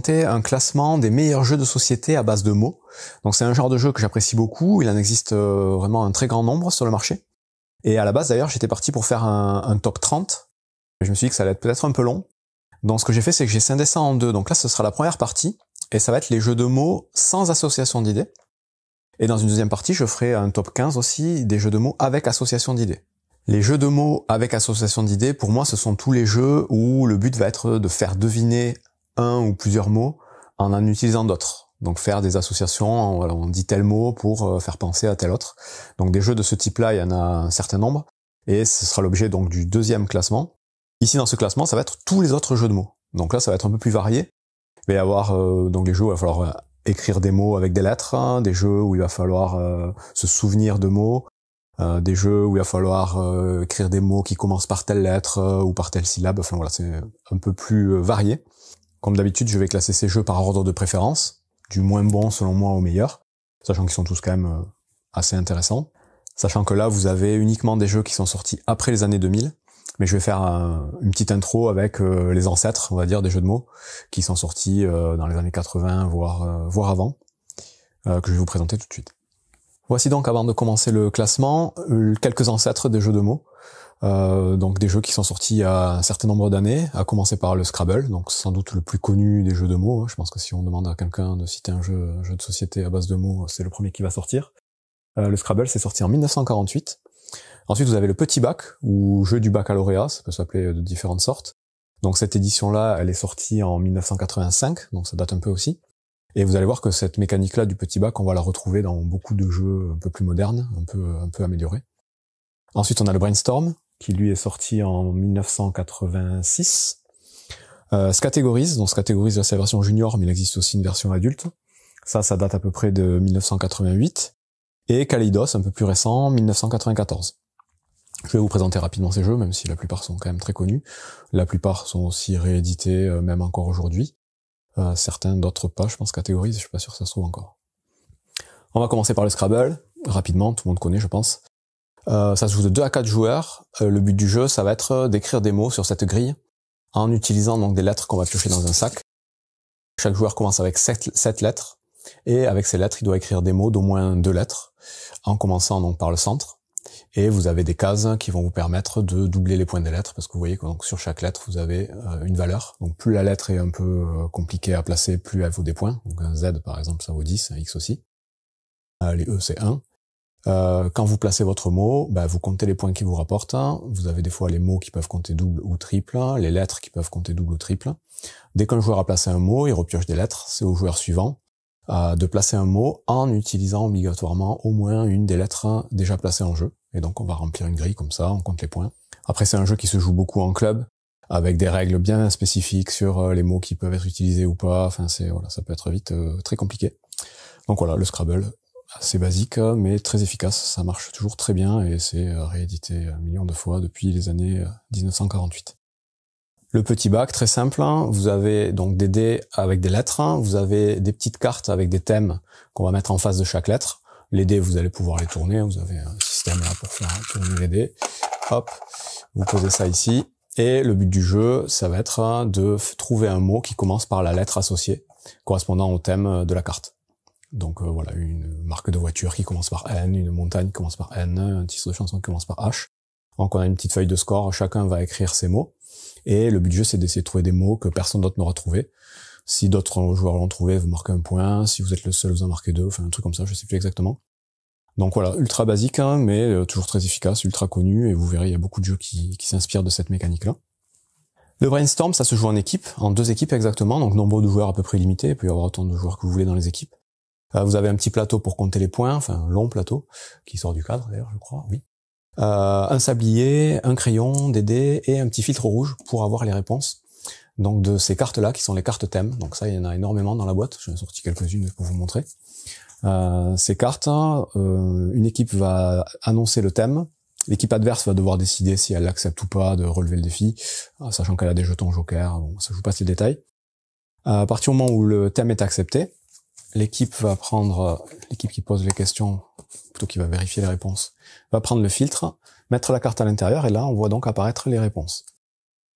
présenter un classement des meilleurs jeux de société à base de mots. Donc c'est un genre de jeu que j'apprécie beaucoup, il en existe vraiment un très grand nombre sur le marché. Et à la base d'ailleurs, j'étais parti pour faire un top 30. Je me suis dit que ça allait être peut-être un peu long. Donc ce que j'ai fait, c'est que j'ai scindé ça en deux. Donc là, ce sera la première partie, et ça va être les jeux de mots sans association d'idées. Et dans une deuxième partie, je ferai un top 15 aussi, des jeux de mots avec association d'idées. Les jeux de mots avec association d'idées, pour moi, ce sont tous les jeux où le but va être de faire deviner un ou plusieurs mots en utilisant d'autres. Donc faire des associations, voilà, on dit tel mot pour faire penser à tel autre. Donc des jeux de ce type-là, il y en a un certain nombre, et ce sera l'objet donc du deuxième classement. Ici, dans ce classement, ça va être tous les autres jeux de mots. Donc là, ça va être un peu plus varié. Il va y avoir donc les jeux où il va falloir écrire des mots avec des lettres, hein, des jeux où il va falloir se souvenir de mots, des jeux où il va falloir écrire des mots qui commencent par telle lettre ou par telle syllabe. Enfin voilà, c'est un peu plus varié. Comme d'habitude, je vais classer ces jeux par ordre de préférence, du moins bon selon moi au meilleur, sachant qu'ils sont tous quand même assez intéressants. Sachant que là, vous avez uniquement des jeux qui sont sortis après les années 2000, mais je vais faire une petite intro avec les ancêtres, on va dire, des jeux de mots, qui sont sortis dans les années 80, voire avant, que je vais vous présenter tout de suite. Voici donc, avant de commencer le classement, quelques ancêtres des jeux de mots. Donc des jeux qui sont sortis il y a un certain nombre d'années, à commencer par le Scrabble, donc sans doute le plus connu des jeux de mots. Je pense que si on demande à quelqu'un de citer un jeu de société à base de mots, c'est le premier qui va sortir. Le Scrabble, c'est sorti en 1948. Ensuite, vous avez le Petit Bac, ou jeu du baccalauréat, ça peut s'appeler de différentes sortes. Donc cette édition-là, elle est sortie en 1985, donc ça date un peu aussi. Et vous allez voir que cette mécanique-là du Petit Bac, on va la retrouver dans beaucoup de jeux un peu plus modernes, un peu améliorés. Ensuite, on a le Brainstorm, qui lui est sorti en 1986. Scategories, donc Scategories, c'est la version junior, mais il existe aussi une version adulte. Ça date à peu près de 1988. Et Kaleidos, un peu plus récent, 1994. Je vais vous présenter rapidement ces jeux, même si la plupart sont quand même très connus. La plupart sont aussi réédités, même encore aujourd'hui. Certains d'autres pas, je pense Catégories, je suis pas sûr que ça se trouve encore. On va commencer par le Scrabble, rapidement, tout le monde connaît, je pense. Ça se joue de 2 à 4 joueurs. Le but du jeu, ça va être d'écrire des mots sur cette grille, en utilisant donc des lettres qu'on va piocher dans un sac. Chaque joueur commence avec 7 lettres, et avec ces lettres, il doit écrire des mots d'au moins 2 lettres, en commençant donc par le centre. Et vous avez des cases qui vont vous permettre de doubler les points des lettres, parce que vous voyez que donc, sur chaque lettre, vous avez une valeur. Donc plus la lettre est un peu compliquée à placer, plus elle vaut des points. Donc un Z, par exemple, ça vaut 10, un X aussi. Les E, c'est 1. Quand vous placez votre mot, vous comptez les points qui vous rapportent. Vous avez des fois les mots qui peuvent compter double ou triple, les lettres qui peuvent compter double ou triple. Dès qu'un joueur a placé un mot, il repioche des lettres. C'est au joueur suivant de placer un mot en utilisant obligatoirement au moins une des lettres déjà placées en jeu. Et donc on va remplir une grille comme ça, on compte les points. Après c'est un jeu qui se joue beaucoup en club, avec des règles bien spécifiques sur les mots qui peuvent être utilisés ou pas. Enfin ça peut être vite très compliqué. Donc voilà, le Scrabble, assez basique mais très efficace, ça marche toujours très bien et c'est réédité un million de fois depuis les années 1948. Le Petit Bac, très simple, vous avez donc des dés avec des lettres, vous avez des petites cartes avec des thèmes qu'on va mettre en face de chaque lettre. Les dés, vous allez pouvoir les tourner, vous avez un système là pour faire tourner les dés. Hop, vous posez ça ici. Et le but du jeu, ça va être de trouver un mot qui commence par la lettre associée, correspondant au thème de la carte. Donc voilà, une marque de voiture qui commence par N, une montagne qui commence par N, un titre de chanson qui commence par H. Donc on a une petite feuille de score, chacun va écrire ses mots. Et le but du jeu, c'est d'essayer de trouver des mots que personne d'autre n'aura trouvé. Si d'autres joueurs l'ont trouvé, vous marquez un point. Si vous êtes le seul, vous en marquez 2. Enfin, un truc comme ça, je sais plus exactement. Donc voilà, ultra basique, mais toujours très efficace, ultra connu. Et vous verrez, il y a beaucoup de jeux qui s'inspirent de cette mécanique-là. Le Brainstorm, ça se joue en équipe, en 2 équipes exactement. Donc nombre de joueurs à peu près limité. Il peut y avoir autant de joueurs que vous voulez dans les équipes. Vous avez un petit plateau pour compter les points, enfin un long plateau, qui sort du cadre d'ailleurs, je crois, oui. Un sablier, un crayon, des dés et un petit filtre rouge pour avoir les réponses. Donc de ces cartes-là, qui sont les cartes thèmes. Donc ça, il y en a énormément dans la boîte. J'en ai sorti quelques-unes pour vous montrer. Ces cartes, une équipe va annoncer le thème. L'équipe adverse va devoir décider si elle accepte ou pas de relever le défi, sachant qu'elle a des jetons joker. Bon, ça joue pas ces détails. À partir du moment où le thème est accepté, l'équipe qui pose les questions, plutôt qui va vérifier les réponses, va prendre le filtre, mettre la carte à l'intérieur, et là, on voit donc apparaître les réponses.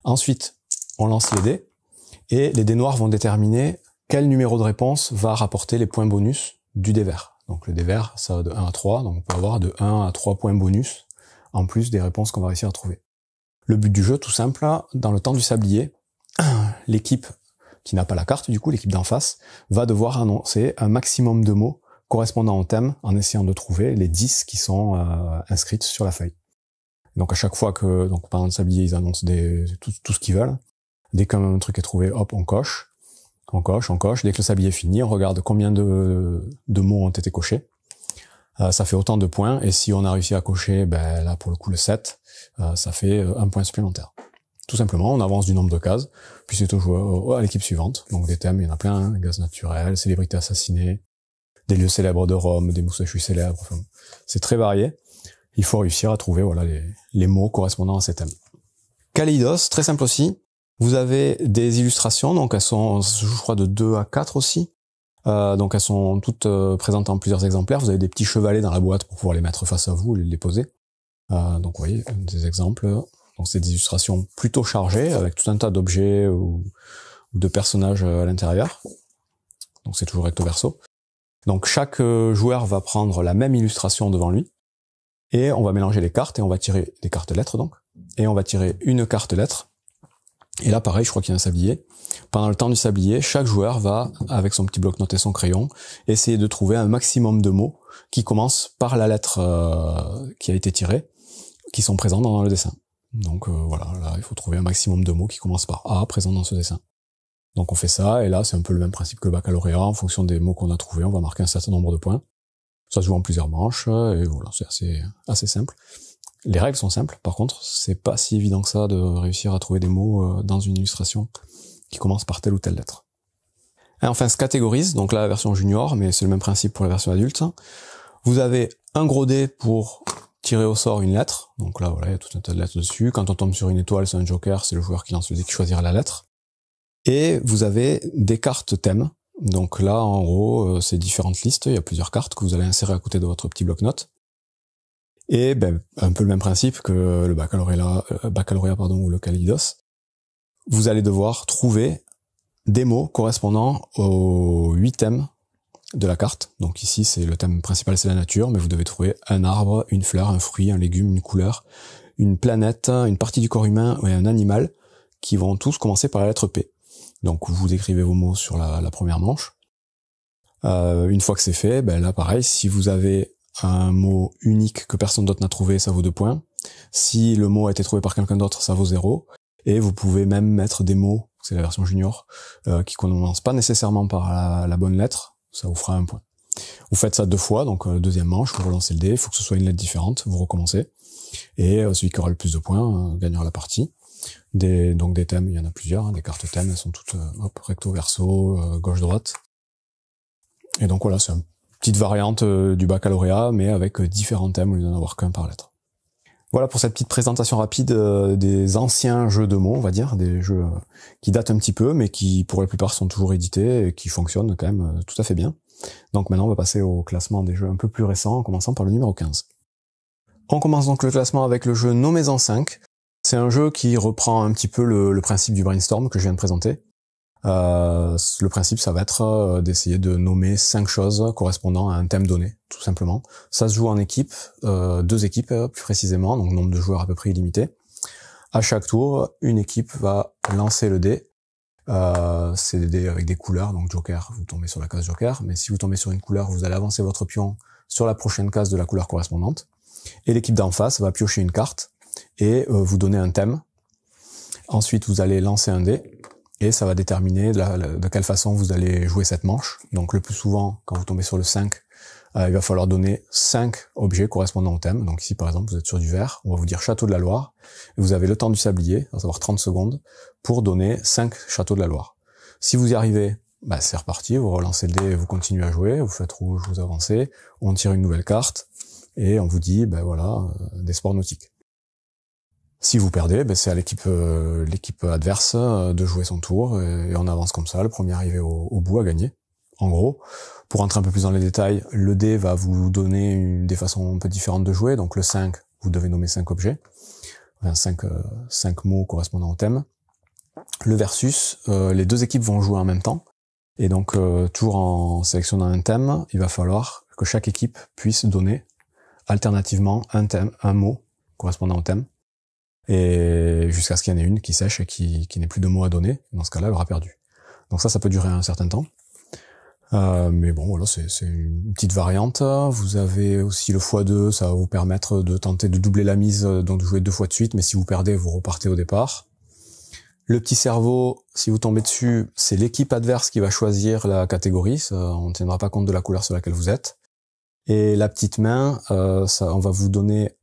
Ensuite, on lance les dés, et les dés noirs vont déterminer quel numéro de réponse va rapporter les points bonus du dé vert. Donc le dé vert, ça va de 1 à 3, donc on peut avoir de 1 à 3 points bonus, en plus des réponses qu'on va réussir à trouver. Le but du jeu, tout simple, dans le temps du sablier, l'équipe qui n'a pas la carte, du coup, l'équipe d'en face, va devoir annoncer un maximum de mots correspondant au thème en essayant de trouver les 10 qui sont inscrites sur la feuille. Donc à chaque fois que, donc pendant le sablier, ils annoncent tout ce qu'ils veulent. Dès qu'un truc est trouvé, hop, on coche. On coche, on coche. Dès que le sablier est fini, on regarde combien de mots ont été cochés. Ça fait autant de points. Et si on a réussi à cocher, ben là pour le coup le 7, ça fait un point supplémentaire. Tout simplement, on avance du nombre de cases, puis c'est à l'équipe suivante. Donc des thèmes, il y en a plein, hein, gaz naturel, célébrités assassinées, des lieux célèbres de Rome, des moustachus célèbres, enfin, c'est très varié. Il faut réussir à trouver voilà les mots correspondant à ces thèmes. Kaleidos, très simple aussi. Vous avez des illustrations, donc elles sont, je crois, de 2 à 4 aussi. Donc elles sont toutes présentes en plusieurs exemplaires. Vous avez des petits chevalets dans la boîte pour pouvoir les mettre face à vous, les poser. Donc vous voyez, des exemples. Donc c'est des illustrations plutôt chargées, avec tout un tas d'objets ou de personnages à l'intérieur. Donc c'est toujours recto verso. Donc chaque joueur va prendre la même illustration devant lui, et on va mélanger les cartes, et on va tirer des cartes lettres donc, et on va tirer une carte lettre. Et là pareil, je crois qu'il y a un sablier. Pendant le temps du sablier, chaque joueur va, avec son petit bloc-notes et son crayon, essayer de trouver un maximum de mots qui commencent par la lettre qui a été tirée, qui sont présents dans le dessin. Donc voilà, là il faut trouver un maximum de mots qui commencent par A présents dans ce dessin. Donc on fait ça, et là c'est un peu le même principe que le baccalauréat. En fonction des mots qu'on a trouvés, on va marquer un certain nombre de points. Ça se joue en plusieurs manches, et voilà, c'est assez simple. Les règles sont simples, par contre, c'est pas si évident que ça de réussir à trouver des mots dans une illustration qui commence par telle ou telle lettre. Et enfin, se catégorise, donc là la version junior, mais c'est le même principe pour la version adulte. Vous avez un gros dé pour tirer au sort une lettre, donc là voilà, il y a tout un tas de lettres dessus. Quand on tombe sur une étoile, c'est un joker, c'est le joueur qui lance le dé qui choisira la lettre. Et vous avez des cartes thèmes, donc là en gros c'est différentes listes, il y a plusieurs cartes que vous allez insérer à côté de votre petit bloc-notes. Et ben, un peu le même principe que le baccalauréat ou le Kaleidos. Vous allez devoir trouver des mots correspondant aux 8 thèmes de la carte. Donc ici, c'est le thème principal, c'est la nature, mais vous devez trouver un arbre, une fleur, un fruit, un légume, une couleur, une planète, une partie du corps humain et un animal, qui vont tous commencer par la lettre P. Donc vous écrivez vos mots sur la première manche. Une fois que c'est fait, ben là pareil, si vous avez un mot unique que personne d'autre n'a trouvé, ça vaut 2 points. Si le mot a été trouvé par quelqu'un d'autre, ça vaut 0. Et vous pouvez même mettre des mots, c'est la version junior, qui commencent pas nécessairement par la bonne lettre, ça vous fera 1 point. Vous faites ça 2 fois, donc deuxième manche, vous relancez le dé, il faut que ce soit une lettre différente, vous recommencez. Et celui qui aura le plus de points gagnera la partie. Donc des thèmes, il y en a plusieurs, hein, des cartes thèmes, elles sont toutes recto verso, gauche-droite. Et donc voilà, c'est une petite variante du baccalauréat, mais avec différents thèmes au lieu d'en avoir qu'un par lettre. Voilà pour cette petite présentation rapide des anciens jeux de mots, on va dire, des jeux qui datent un petit peu, mais qui pour la plupart sont toujours édités et qui fonctionnent quand même tout à fait bien. Donc maintenant on va passer au classement des jeux un peu plus récents, en commençant par le numéro 15. On commence donc le classement avec le jeu Nommez-en 5. C'est un jeu qui reprend un petit peu le principe du brainstorm que je viens de présenter. Le principe, ça va être d'essayer de nommer 5 choses correspondant à un thème donné, tout simplement. Ça se joue en équipe, 2 équipes plus précisément, donc nombre de joueurs à peu près illimité. À chaque tour, une équipe va lancer le dé. C'est des dés avec des couleurs, donc joker, vous tombez sur la case joker, mais si vous tombez sur une couleur, vous allez avancer votre pion sur la prochaine case de la couleur correspondante. Et l'équipe d'en face va piocher une carte et vous donner un thème. Ensuite, vous allez lancer un dé. Et ça va déterminer de quelle façon vous allez jouer cette manche. Donc le plus souvent, quand vous tombez sur le 5, il va falloir donner 5 objets correspondant au thème. Donc ici par exemple, vous êtes sur du vert, on va vous dire Château de la Loire. Et vous avez le temps du sablier, à savoir 30 secondes, pour donner 5 Châteaux de la Loire. Si vous y arrivez, bah, c'est reparti, vous relancez le dé et vous continuez à jouer, vous faites rouge, vous avancez, on tire une nouvelle carte, et on vous dit, ben voilà, des sports nautiques. Si vous perdez, ben c'est à l'équipe adverse de jouer son tour, et on avance comme ça, le premier arrivé au bout a gagné. En gros, pour rentrer un peu plus dans les détails, le dé va vous donner des façons un peu différentes de jouer, donc le 5, vous devez nommer 5 objets, enfin 5 mots correspondant au thème. Le versus, les 2 équipes vont jouer en même temps, Et donc, toujours en sélectionnant un thème, il va falloir que chaque équipe puisse donner alternativement un thème, un mot correspondant au thème, et jusqu'à ce qu'il y en ait une qui sèche et qui n'ait plus de mots à donner. Dans ce cas-là, elle aura perdu. Donc ça peut durer un certain temps. Mais bon, voilà, c'est une petite variante. Vous avez aussi le x2, ça va vous permettre de tenter de doubler la mise, donc de jouer 2 fois de suite, mais si vous perdez, vous repartez au départ. Le petit cerveau, si vous tombez dessus, c'est l'équipe adverse qui va choisir la catégorie, ça, on ne tiendra pas compte de la couleur sur laquelle vous êtes. Et la petite main, on va vous donner,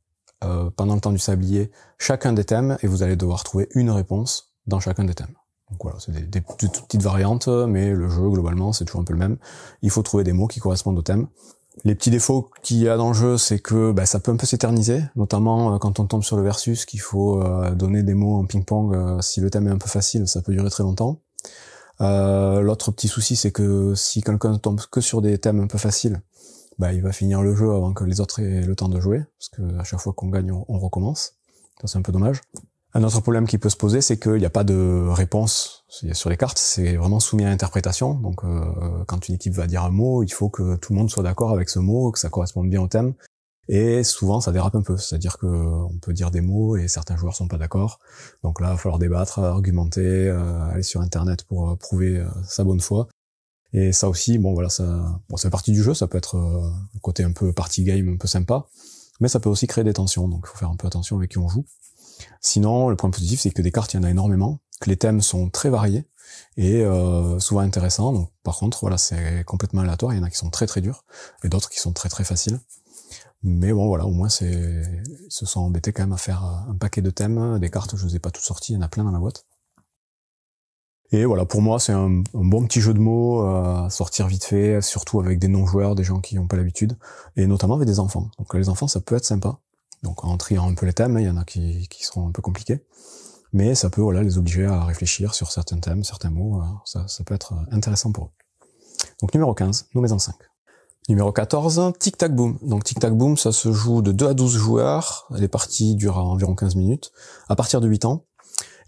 pendant le temps du sablier, chacun des thèmes, et vous allez devoir trouver une réponse dans chacun des thèmes. Donc voilà, c'est des toutes petites variantes, mais le jeu, globalement, c'est toujours un peu le même. Il faut trouver des mots qui correspondent au thème. Les petits défauts qu'il y a dans le jeu, c'est que ça peut un peu s'éterniser, notamment quand on tombe sur le versus, qu'il faut donner des mots en ping-pong. Si le thème est un peu facile, ça peut durer très longtemps. L'autre petit souci, c'est que si quelqu'un tombe que sur des thèmes un peu faciles, il va finir le jeu avant que les autres aient le temps de jouer, parce que à chaque fois qu'on gagne, on recommence. Ça, c'est un peu dommage. Un autre problème qui peut se poser, c'est qu'il n'y a pas de réponse sur les cartes, c'est vraiment soumis à interprétation. Donc quand une équipe va dire un mot, il faut que tout le monde soit d'accord avec ce mot, que ça corresponde bien au thème. Et souvent, ça dérape un peu, c'est-à-dire que on peut dire des mots et certains joueurs sont pas d'accord. Donc là, il va falloir débattre, argumenter, aller sur Internet pour prouver sa bonne foi. Et ça aussi, ça fait partie du jeu, ça peut être le côté un peu party game, un peu sympa, mais ça peut aussi créer des tensions, donc il faut faire un peu attention avec qui on joue. Sinon, le point positif, c'est que des cartes, il y en a énormément, que les thèmes sont très variés et souvent intéressants. Donc, par contre, voilà, c'est complètement aléatoire. Il y en a qui sont très très durs et d'autres qui sont très très faciles. Mais bon, voilà, au moins, ils se sont embêtés quand même à faire un paquet de thèmes. Des cartes, je ne les ai pas toutes sorties, il y en a plein dans la boîte. Et voilà, pour moi, c'est un bon petit jeu de mots à sortir vite fait, surtout avec des non-joueurs, des gens qui n'ont pas l'habitude, et notamment avec des enfants. Donc les enfants, ça peut être sympa. Donc en triant un peu les thèmes, il y en a qui seront un peu compliqués, mais ça peut les obliger à réfléchir sur certains thèmes, certains mots, ça peut être intéressant pour eux. Donc numéro 15, nos maisons 5. Numéro 14, Tic Tac Boom. Donc Tic Tac Boom, ça se joue de 2 à 12 joueurs, les parties durent environ 15 minutes, à partir de 8 ans.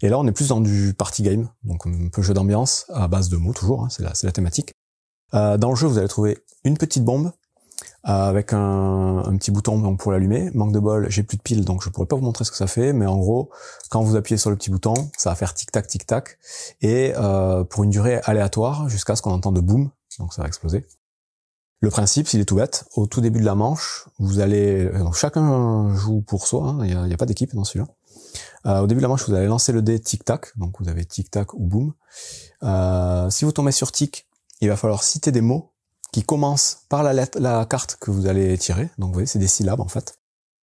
Et là on est plus dans du party game, donc un peu jeu d'ambiance, à base de mots toujours, c'est la thématique. Dans le jeu, vous allez trouver une petite bombe, avec un petit bouton pour l'allumer. Manque de bol, j'ai plus de piles, donc je pourrais pas vous montrer ce que ça fait, mais en gros, quand vous appuyez sur le petit bouton, ça va faire tic-tac, et pour une durée aléatoire, jusqu'à ce qu'on entende boum, donc ça va exploser. Le principe, s'il est tout bête, au tout début de la manche, vous allez... Donc chacun joue pour soi, il n'y a pas d'équipe dans celui-là. Au début de la manche, vous allez lancer le dé tic-tac, donc vous avez tic-tac ou boum. Si vous tombez sur tic, il va falloir citer des mots qui commence par la carte que vous allez tirer. Donc vous voyez, c'est des syllabes en fait.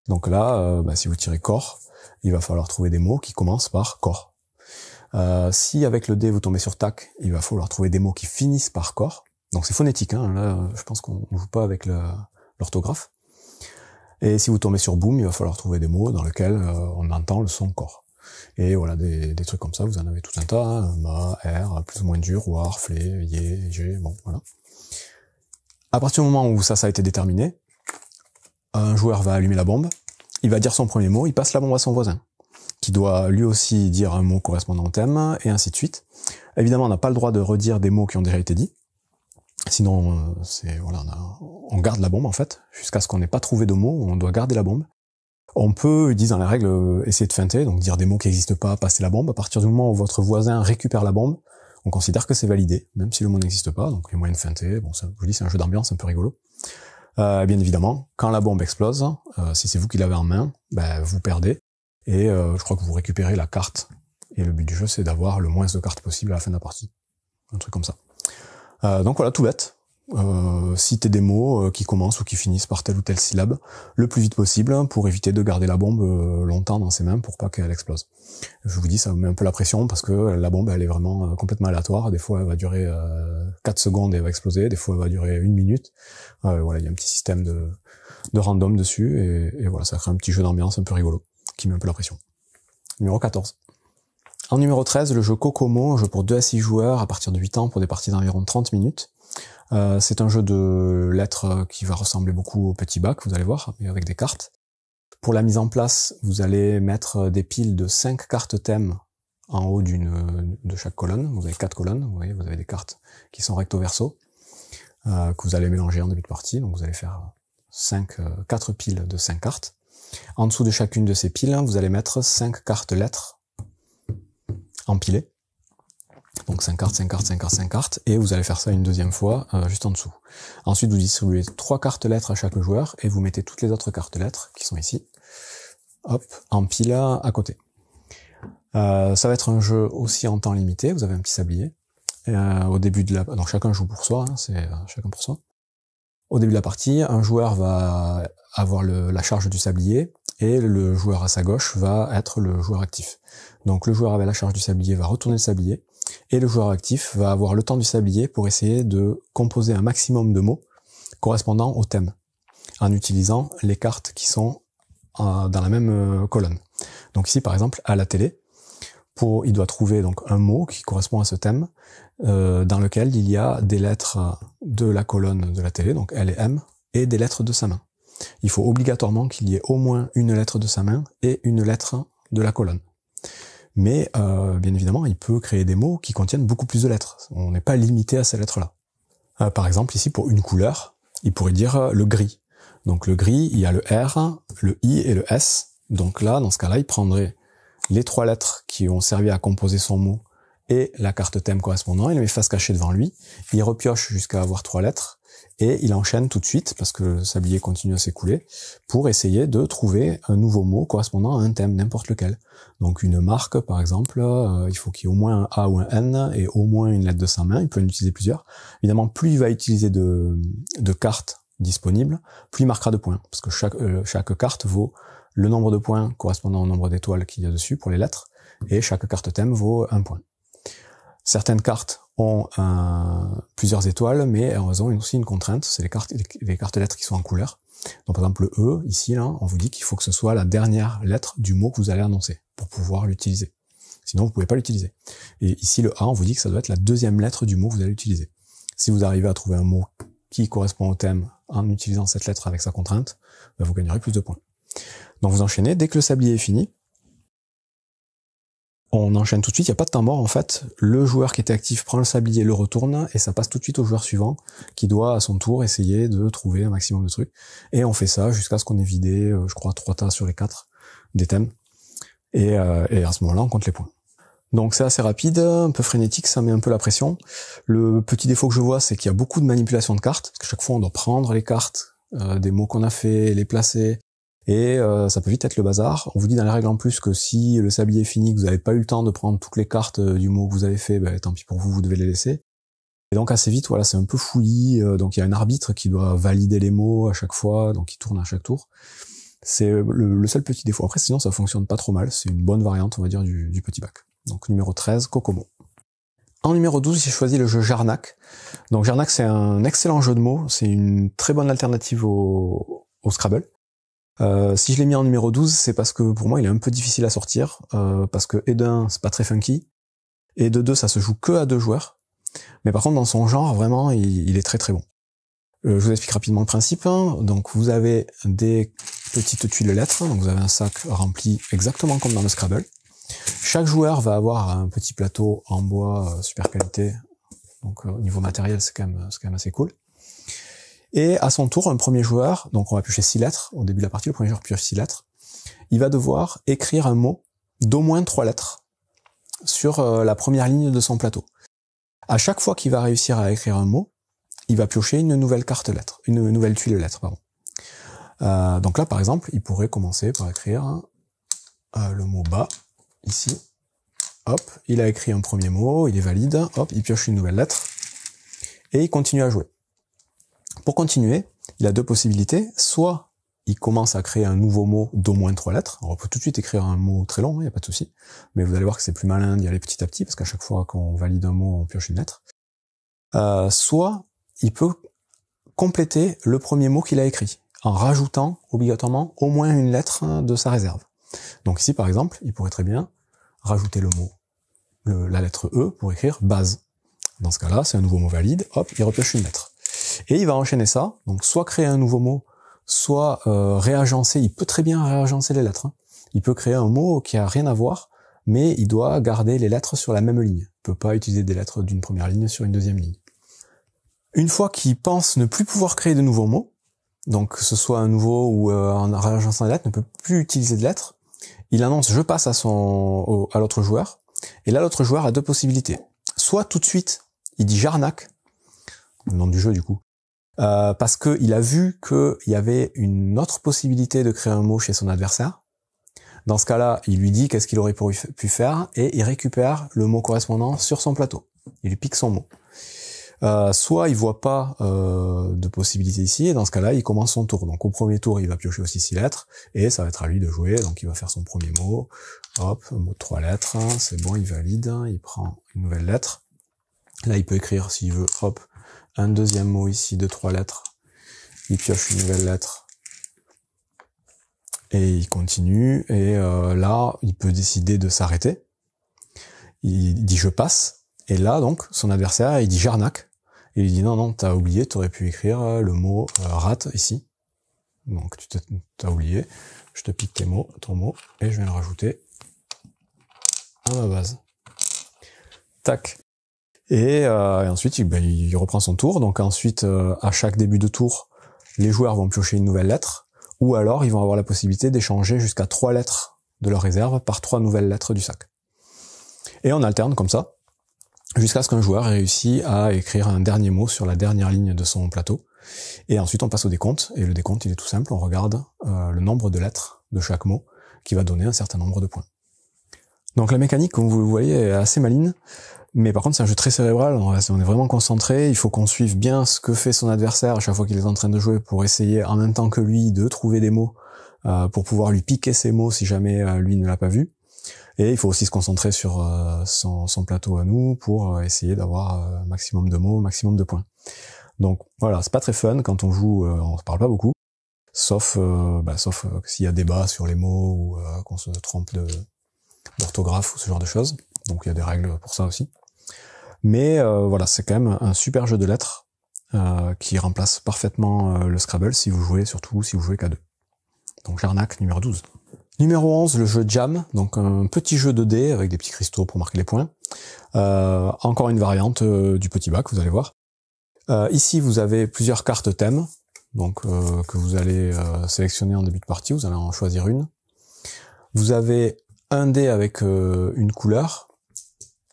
Donc là, si vous tirez corps, il va falloir trouver des mots qui commencent par corps. Si avec le dé vous tombez sur tac, il va falloir trouver des mots qui finissent par corps. Donc c'est phonétique, hein. Là je pense qu'on joue pas avec l'orthographe. Et si vous tombez sur boom, il va falloir trouver des mots dans lesquels on entend le son corps. Et voilà, des trucs comme ça, vous en avez tout un tas, hein. Ma, R, plus ou moins dur, war, flé, yé, g, bon voilà. À partir du moment où ça a été déterminé, un joueur va allumer la bombe, il va dire son premier mot, il passe la bombe à son voisin, qui doit lui aussi dire un mot correspondant au thème, et ainsi de suite. Évidemment, on n'a pas le droit de redire des mots qui ont déjà été dits, sinon on garde la bombe en fait, jusqu'à ce qu'on n'ait pas trouvé de mots, on doit garder la bombe. On peut, ils disent dans les règles, essayer de feinter, donc dire des mots qui n'existent pas, passer la bombe. À partir du moment où votre voisin récupère la bombe, on considère que c'est validé, même si le mot n'existe pas, donc il y a moyen de feinter. Bon, ça, je vous dis, c'est un jeu d'ambiance un peu rigolo. Bien évidemment, quand la bombe explose, si c'est vous qui l'avez en main, vous perdez, et je crois que vous récupérez la carte, et le but du jeu, c'est d'avoir le moins de cartes possible à la fin de la partie. Un truc comme ça. Donc voilà, tout bête. Citer des mots qui commencent ou qui finissent par telle ou telle syllabe le plus vite possible pour éviter de garder la bombe longtemps dans ses mains pour pas qu'elle explose. Je vous dis, ça vous met un peu la pression parce que la bombe elle est vraiment complètement aléatoire. Des fois elle va durer 4 secondes et elle va exploser, des fois elle va durer 1 minute. Voilà, il y a un petit système de random dessus et voilà, ça crée un petit jeu d'ambiance un peu rigolo qui met un peu la pression. Numéro 14. En numéro 13, le jeu Kokomo, un jeu pour 2 à 6 joueurs à partir de 8 ans pour des parties d'environ 30 minutes. C'est un jeu de lettres qui va ressembler beaucoup au petit bac, vous allez voir, mais avec des cartes. Pour la mise en place, vous allez mettre des piles de 5 cartes thèmes en haut de chaque colonne. Vous avez 4 colonnes, vous voyez, vous avez des cartes qui sont recto verso, que vous allez mélanger en début de partie. Donc vous allez faire 4 piles de 5 cartes. En dessous de chacune de ces piles, vous allez mettre 5 cartes lettres empilées. Donc 5 cartes, 5 cartes, 5 cartes, 5 cartes, et vous allez faire ça une deuxième fois juste en dessous. Ensuite, vous distribuez 3 cartes lettres à chaque joueur, et vous mettez toutes les autres cartes lettres, qui sont ici, hop, en pile à côté. Ça va être un jeu aussi en temps limité, vous avez un petit sablier. Au début de donc chacun joue pour soi, hein, c'est chacun pour soi. Au début de la partie, un joueur va avoir la charge du sablier, et le joueur à sa gauche va être le joueur actif. Donc le joueur avec la charge du sablier va retourner le sablier, et le joueur actif va avoir le temps du sablier pour essayer de composer un maximum de mots correspondant au thème, en utilisant les cartes qui sont dans la même colonne. Donc ici par exemple, à la télé, il doit trouver donc un mot qui correspond à ce thème, dans lequel il y a des lettres de la colonne de la télé, donc L et M, et des lettres de sa main. Il faut obligatoirement qu'il y ait au moins une lettre de sa main et une lettre de la colonne. Mais bien évidemment, il peut créer des mots qui contiennent beaucoup plus de lettres. On n'est pas limité à ces lettres-là. Par exemple, ici, pour une couleur, il pourrait dire le gris. Donc le gris, il y a le R, le I et le S. Donc là, dans ce cas-là, il prendrait les 3 lettres qui ont servi à composer son mot et la carte thème correspondant, il les met face cachée devant lui, il repioche jusqu'à avoir 3 lettres, et il enchaîne tout de suite, parce que le sablier continue à s'écouler, pour essayer de trouver un nouveau mot correspondant à un thème, n'importe lequel. Donc une marque, par exemple, il faut qu'il y ait au moins un A ou un N, et au moins une lettre de sa main, il peut en utiliser plusieurs. Évidemment, plus il va utiliser de cartes disponibles, plus il marquera de points, parce que chaque carte vaut le nombre de points correspondant au nombre d'étoiles qu'il y a dessus pour les lettres, et chaque carte thème vaut 1 point. Certaines cartes ont plusieurs étoiles, mais elles ont aussi une contrainte, c'est les cartes lettres qui sont en couleur. Donc par exemple le E, ici, là, on vous dit qu'il faut que ce soit la dernière lettre du mot que vous allez annoncer, pour pouvoir l'utiliser. Sinon, vous pouvez pas l'utiliser. Et ici, le A, on vous dit que ça doit être la deuxième lettre du mot que vous allez utiliser. Si vous arrivez à trouver un mot qui correspond au thème en utilisant cette lettre avec sa contrainte, ben vous gagnerez plus de points. Donc vous enchaînez, dès que le sablier est fini, on enchaîne tout de suite, il n'y a pas de temps mort en fait, le joueur qui était actif prend le sablier, le retourne, et ça passe tout de suite au joueur suivant, qui doit à son tour essayer de trouver un maximum de trucs, et on fait ça jusqu'à ce qu'on ait vidé, je crois, 3 tas sur les 4 des thèmes, et à ce moment-là on compte les points. Donc c'est assez rapide, un peu frénétique, ça met un peu la pression. Le petit défaut que je vois, c'est qu'il y a beaucoup de manipulation de cartes, parce que chaque fois on doit prendre les cartes des mots qu'on a fait, les placer, et ça peut vite être le bazar. On vous dit dans les règles en plus que si le sablier est fini, que vous n'avez pas eu le temps de prendre toutes les cartes du mot que vous avez fait, ben, tant pis pour vous, vous devez les laisser. Et donc assez vite, voilà, c'est un peu fouillis, donc il y a un arbitre qui doit valider les mots à chaque fois, donc il tourne à chaque tour. C'est le seul petit défaut. Après sinon ça fonctionne pas trop mal, c'est une bonne variante on va dire du petit bac. Donc numéro 13, Kokomo. En numéro 12, j'ai choisi le jeu Jarnac. Donc Jarnac c'est un excellent jeu de mots, c'est une très bonne alternative au Scrabble. Si je l'ai mis en numéro 12, c'est parce que pour moi il est un peu difficile à sortir, parce que et d'un c'est pas très funky, et de deux ça se joue que à 2 joueurs, mais par contre dans son genre vraiment il est très très bon. Je vous explique rapidement le principe. Donc vous avez des petites tuiles lettres, donc vous avez un sac rempli exactement comme dans le Scrabble. Chaque joueur va avoir un petit plateau en bois super qualité, donc au niveau matériel c'est quand même assez cool. Et à son tour, un premier joueur, donc on va piocher 6 lettres, au début de la partie, le premier joueur pioche 6 lettres, il va devoir écrire un mot d'au moins 3 lettres sur la première ligne de son plateau. À chaque fois qu'il va réussir à écrire un mot, il va piocher une nouvelle carte lettre, une nouvelle tuile lettre, pardon. Donc là, par exemple, il pourrait commencer par écrire le mot bas, ici. Hop, il a écrit un premier mot, il est valide, hop, il pioche une nouvelle lettre, et il continue à jouer. Pour continuer, il a 2 possibilités. Soit il commence à créer un nouveau mot d'au moins 3 lettres. Alors on peut tout de suite écrire un mot très long, il n'y a pas de souci. Mais vous allez voir que c'est plus malin d'y aller petit à petit, parce qu'à chaque fois qu'on valide un mot, on pioche une lettre. Soit il peut compléter le premier mot qu'il a écrit, en rajoutant obligatoirement au moins une lettre de sa réserve. Donc ici par exemple, il pourrait très bien rajouter le mot, la lettre E pour écrire base. Dans ce cas-là, c'est un nouveau mot valide, hop, il repioche une lettre. Et il va enchaîner ça, donc soit créer un nouveau mot, soit réagencer, il peut très bien réagencer les lettres. Il peut créer un mot qui a rien à voir, mais il doit garder les lettres sur la même ligne. Il peut pas utiliser des lettres d'une première ligne sur une deuxième ligne. Une fois qu'il pense ne plus pouvoir créer de nouveaux mots, donc que ce soit un nouveau ou en réagencant des lettres, ne peut plus utiliser de lettres, il annonce je passe à l'autre joueur, et là l'autre joueur a deux possibilités. Soit tout de suite, il dit Jarnac, le nom du jeu du coup, parce qu'il a vu qu'il y avait une autre possibilité de créer un mot chez son adversaire. Dans ce cas-là, il lui dit qu'est-ce qu'il aurait pu faire, et il récupère le mot correspondant sur son plateau. Il lui pique son mot. Soit il voit pas de possibilité ici, et dans ce cas-là, il commence son tour. Donc au premier tour, il va piocher aussi 6 lettres, et ça va être à lui de jouer, donc il va faire son premier mot, hop, un mot de 3 lettres, c'est bon, il valide, il prend une nouvelle lettre. Là, il peut écrire, s'il veut, hop, un deuxième mot ici de 3 lettres, il pioche une nouvelle lettre, et il continue, et là, il peut décider de s'arrêter. Il dit je passe, et là, donc, son adversaire, il dit Jarnac, et il dit non, t'as oublié, t'aurais pu écrire le mot rate ici. Donc tu t'as oublié, je te pique ton mot, et je vais le rajouter à ma base. Tac. Et ensuite, il reprend son tour. Donc ensuite, à chaque début de tour, les joueurs vont piocher une nouvelle lettre, ou alors ils vont avoir la possibilité d'échanger jusqu'à 3 lettres de leur réserve par 3 nouvelles lettres du sac. Et on alterne comme ça, jusqu'à ce qu'un joueur ait réussi à écrire un dernier mot sur la dernière ligne de son plateau. Et ensuite on passe au décompte, et le décompte il est tout simple, on regarde le nombre de lettres de chaque mot, qui va donner un certain nombre de points. Donc la mécanique, comme vous le voyez, est assez maligne, mais par contre c'est un jeu très cérébral, on est vraiment concentré, il faut qu'on suive bien ce que fait son adversaire à chaque fois qu'il est en train de jouer, pour essayer en même temps que lui de trouver des mots, pour pouvoir lui piquer ses mots si jamais lui ne l'a pas vu. Et il faut aussi se concentrer sur son plateau à nous pour essayer d'avoir un maximum de mots, maximum de points. Donc voilà, c'est pas très fun quand on joue, on se parle pas beaucoup, sauf s'il y a débat sur les mots ou qu'on se trompe d'orthographe ou ce genre de choses. Donc il y a des règles pour ça aussi. Mais voilà, c'est quand même un super jeu de lettres qui remplace parfaitement le Scrabble surtout si vous jouez qu'à 2. Donc Jarnac numéro 12. Numéro 11, le jeu Jam, donc un petit jeu de dés avec des petits cristaux pour marquer les points. Encore une variante du petit bac, vous allez voir. Ici, vous avez plusieurs cartes thèmes, donc que vous allez sélectionner en début de partie, vous allez en choisir une. Vous avez un dé avec une couleur,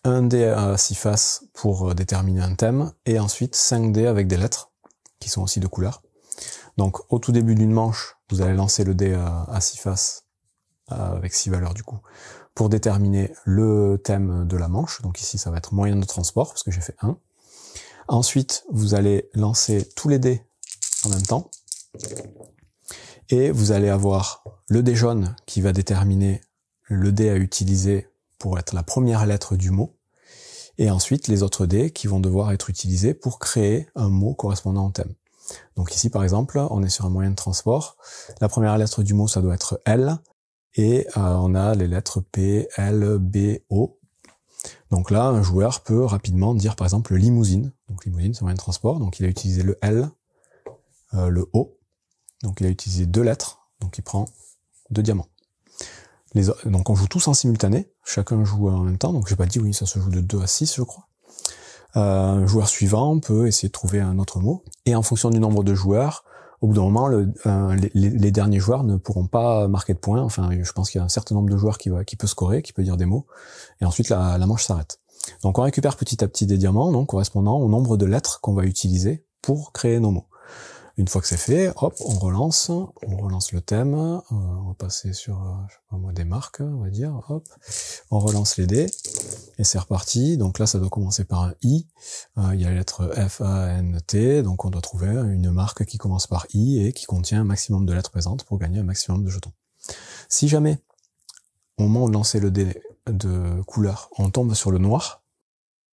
un dé à 6 faces pour déterminer un thème, et ensuite 5 dés avec des lettres, qui sont aussi de couleur. Donc au tout début d'une manche, vous allez lancer le dé à 6 faces, avec 6 valeurs du coup, pour déterminer le thème de la manche. Donc ici ça va être moyen de transport, parce que j'ai fait 1. Ensuite, vous allez lancer tous les dés en même temps, et vous allez avoir le dé jaune qui va déterminer le dé à utiliser pour être la première lettre du mot, et ensuite les autres dés qui vont devoir être utilisés pour créer un mot correspondant au thème. Donc ici par exemple, on est sur un moyen de transport, la première lettre du mot ça doit être L, et on a les lettres P, L, B, O. Donc là, un joueur peut rapidement dire par exemple limousine. Donc limousine, c'est un moyen de transport. Donc il a utilisé le L, le O. Donc il a utilisé 2 lettres. Donc il prend 2 diamants. Donc on joue tous en simultané. Chacun joue en même temps. Donc j'ai pas dit oui, ça se joue de 2 à 6, je crois. Un joueur suivant peut essayer de trouver un autre mot. Et en fonction du nombre de joueurs, au bout d'un moment, les derniers joueurs ne pourront pas marquer de points. Enfin, je pense qu'il y a un certain nombre de joueurs qui peut scorer, qui peut dire des mots. Et ensuite, la manche s'arrête. Donc, on récupère petit à petit des diamants, donc correspondant au nombre de lettres qu'on va utiliser pour créer nos mots. Une fois que c'est fait, hop, on relance le thème. On va passer sur, je sais pas moi, des marques, on va dire. Hop, on relance les dés et c'est reparti. Donc là, ça doit commencer par un I. Il y a la lettre F, A, N, T. Donc on doit trouver une marque qui commence par I et qui contient un maximum de lettres présentes pour gagner un maximum de jetons. Si jamais, au moment de lancer le dé de couleur, on tombe sur le noir,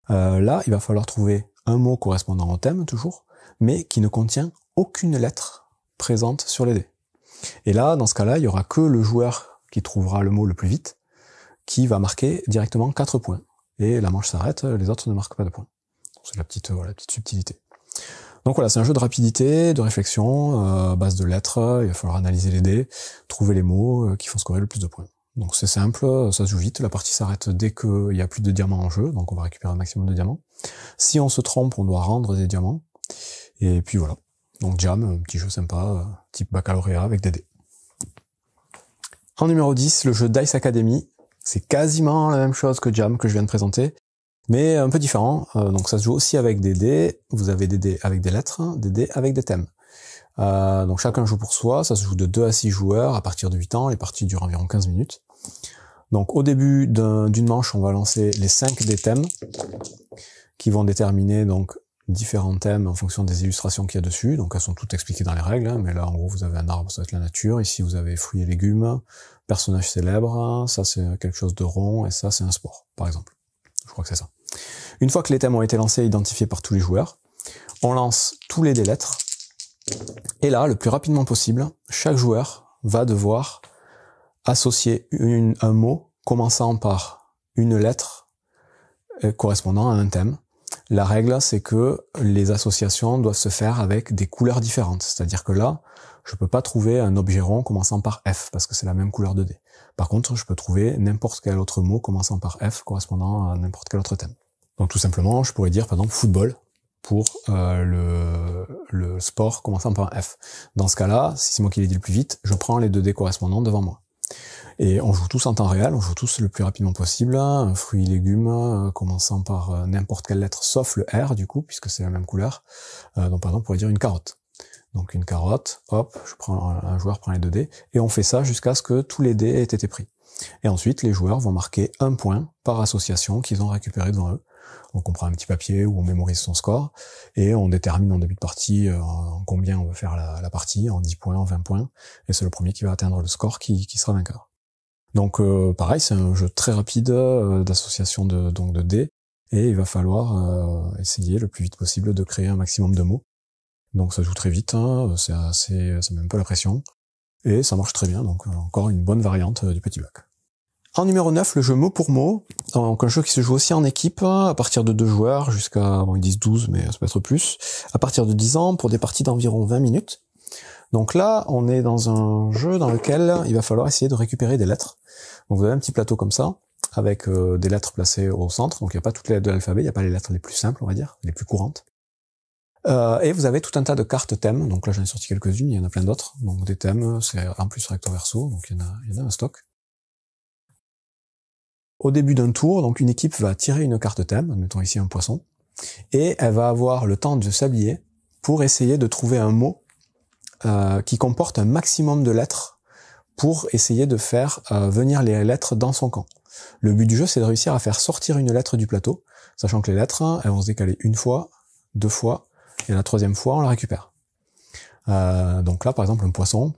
là, il va falloir trouver un mot correspondant au thème, toujours, mais qui ne contient aucune lettre présente sur les dés. Et là, dans ce cas-là, il y aura que le joueur qui trouvera le mot le plus vite, qui va marquer directement 4 points. Et la manche s'arrête, les autres ne marquent pas de points. C'est la petite subtilité. Donc voilà, c'est un jeu de rapidité, de réflexion, base de lettres, il va falloir analyser les dés, trouver les mots qui font scorer le plus de points. Donc c'est simple, ça se joue vite, la partie s'arrête dès qu'il n'y a plus de diamants en jeu, donc on va récupérer un maximum de diamants. Si on se trompe, on doit rendre des diamants. Et puis voilà. Donc Jam, un petit jeu sympa, type baccalauréat avec des dés. En numéro 10, le jeu Dice Academy. C'est quasiment la même chose que Jam que je viens de présenter, mais un peu différent. Donc ça se joue aussi avec des dés. Vous avez des dés avec des lettres, des dés avec des thèmes. Donc chacun joue pour soi, ça se joue de 2 à 6 joueurs à partir de 8 ans, les parties durent environ 15 minutes. Donc au début d'une manche, on va lancer les 5 des thèmes qui vont déterminer donc différents thèmes en fonction des illustrations qu'il y a dessus. Donc elles sont toutes expliquées dans les règles, hein, mais là en gros vous avez un arbre, ça va être la nature, ici vous avez fruits et légumes, personnages célèbres, ça c'est quelque chose de rond, et ça c'est un sport, par exemple. Je crois que c'est ça. Une fois que les thèmes ont été lancés et identifiés par tous les joueurs, on lance tous les dés lettres, et là, le plus rapidement possible, chaque joueur va devoir associer un mot commençant par une lettre correspondant à un thème. La règle, c'est que les associations doivent se faire avec des couleurs différentes. C'est-à-dire que là, je peux pas trouver un objet rond commençant par F, parce que c'est la même couleur de dés. Par contre, je peux trouver n'importe quel autre mot commençant par F correspondant à n'importe quel autre thème. Donc tout simplement, je pourrais dire par exemple football pour le sport commençant par un F. Dans ce cas-là, si c'est moi qui l'ai dit le plus vite, je prends les 2 dés correspondants devant moi. Et on joue tous en temps réel, on joue tous le plus rapidement possible, fruits et légumes, commençant par n'importe quelle lettre, sauf le R du coup, puisque c'est la même couleur. Donc par exemple, on pourrait dire une carotte. Donc une carotte, hop, un joueur prend les 2 dés, et on fait ça jusqu'à ce que tous les dés aient été pris. Et ensuite, les joueurs vont marquer 1 point par association qu'ils ont récupéré devant eux. Donc on prend un petit papier où on mémorise son score, et on détermine en début de partie en combien on veut faire la partie, en 10 points, en 20 points, et c'est le premier qui va atteindre le score qui sera vainqueur. Donc pareil, c'est un jeu très rapide d'association de dés, et il va falloir essayer le plus vite possible de créer un maximum de mots. Donc ça joue très vite, hein, ça met un peu la pression, et ça marche très bien, donc encore une bonne variante du petit bac. En numéro 9, le jeu mot pour mot, donc un jeu qui se joue aussi en équipe, à partir de 2 joueurs, jusqu'à, bon ils disent 12, mais ça peut être plus, à partir de 10 ans, pour des parties d'environ 20 minutes. Donc là, on est dans un jeu dans lequel il va falloir essayer de récupérer des lettres. Donc vous avez un petit plateau comme ça, avec des lettres placées au centre, donc il n'y a pas toutes les lettres de l'alphabet, il n'y a pas les lettres les plus simples, on va dire, les plus courantes. Et vous avez tout un tas de cartes thèmes, donc là j'en ai sorti quelques-unes, il y en a plein d'autres, donc des thèmes, c'est en plus recto verso, donc il y en a un stock. Au début d'un tour, donc une équipe va tirer une carte thème, mettons ici un poisson, et elle va avoir le temps de s'habiller pour essayer de trouver un mot qui comporte un maximum de lettres pour essayer de faire venir les lettres dans son camp. Le but du jeu, c'est de réussir à faire sortir une lettre du plateau, sachant que les lettres, elles vont se décaler 1 fois, 2 fois, et la 3e fois, on la récupère. Donc là, par exemple, un poisson,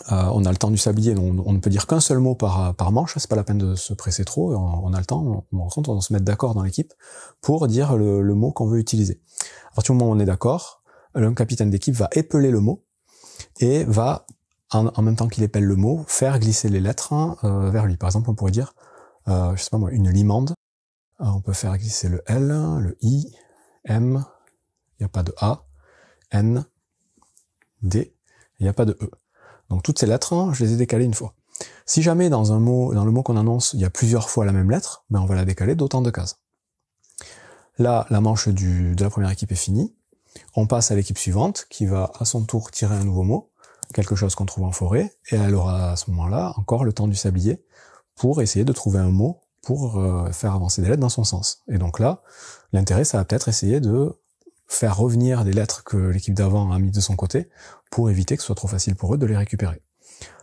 on a le temps du sablier, donc on ne peut dire qu'un seul mot par manche, c'est pas la peine de se presser trop, on a le temps, on va se mettre d'accord dans l'équipe pour dire le mot qu'on veut utiliser. À partir du moment où on est d'accord, le capitaine d'équipe va épeler le mot, et va, en même temps qu'il épelle le mot, faire glisser les lettres vers lui. Par exemple, on pourrait dire, je sais pas moi, une limande, on peut faire glisser le L, le I, M, il n'y a pas de A, N, D, il n'y a pas de E. Donc toutes ces lettres, je les ai décalées 1 fois. Si jamais dans le mot qu'on annonce, il y a plusieurs fois la même lettre, ben on va la décaler d'autant de cases. Là, la manche de la première équipe est finie. On passe à l'équipe suivante, qui va à son tour tirer un nouveau mot, quelque chose qu'on trouve en forêt, et elle aura à ce moment-là encore le temps du sablier pour essayer de trouver un mot pour faire avancer des lettres dans son sens. Et donc là, l'intérêt, ça va peut-être essayer de faire revenir des lettres que l'équipe d'avant a mis de son côté, pour éviter que ce soit trop facile pour eux de les récupérer.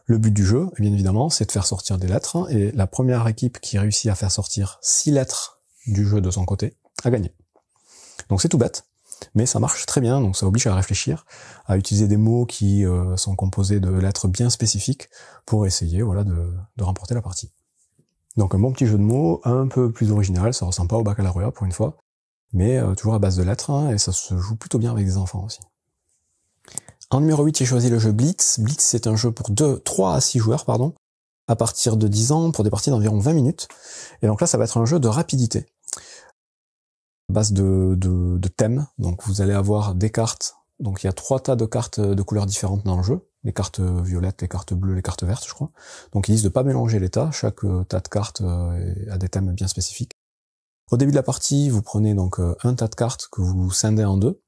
Le but du jeu, bien évidemment, c'est de faire sortir des lettres, et la première équipe qui réussit à faire sortir 6 lettres du jeu de son côté a gagné. Donc c'est tout bête, mais ça marche très bien, donc ça oblige à réfléchir, à utiliser des mots qui sont composés de lettres bien spécifiques pour essayer de remporter la partie. Donc un bon petit jeu de mots, un peu plus original, ça ressemble pas au baccalauréat pour une fois, mais toujours à base de lettres, et ça se joue plutôt bien avec des enfants aussi. En numéro 8, j'ai choisi le jeu Blitz. Blitz, c'est un jeu pour 3 à 6 joueurs, à partir de 10 ans, pour des parties d'environ 20 minutes. Et donc là, ça va être un jeu de rapidité. À base de thèmes. Donc vous allez avoir des cartes. Donc il y a 3 tas de cartes de couleurs différentes dans le jeu. les cartes violettes, les cartes bleues, les cartes vertes, je crois. Donc ils disent de pas mélanger les tas, chaque tas de cartes a des thèmes bien spécifiques. Au début de la partie, vous prenez donc un tas de cartes que vous scindez en deux,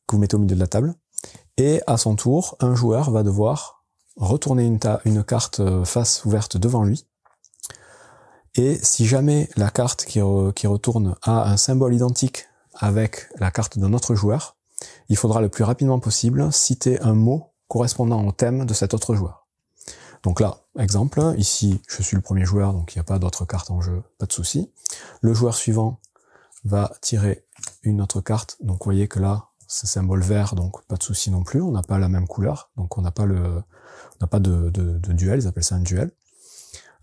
que vous mettez au milieu de la table, et à son tour, un joueur va devoir retourner une carte face ouverte devant lui, et si jamais la carte qui retourne a un symbole identique avec la carte d'un autre joueur, il faudra le plus rapidement possible citer un mot correspondant au thème de cet autre joueur. Donc là, exemple, ici je suis le premier joueur, donc il n'y a pas d'autres cartes en jeu, pas de souci. Le joueur suivant va tirer une autre carte, donc vous voyez que là, c'est symbole vert, donc pas de souci non plus, on n'a pas la même couleur, donc on n'a pas de duel, ils appellent ça un duel.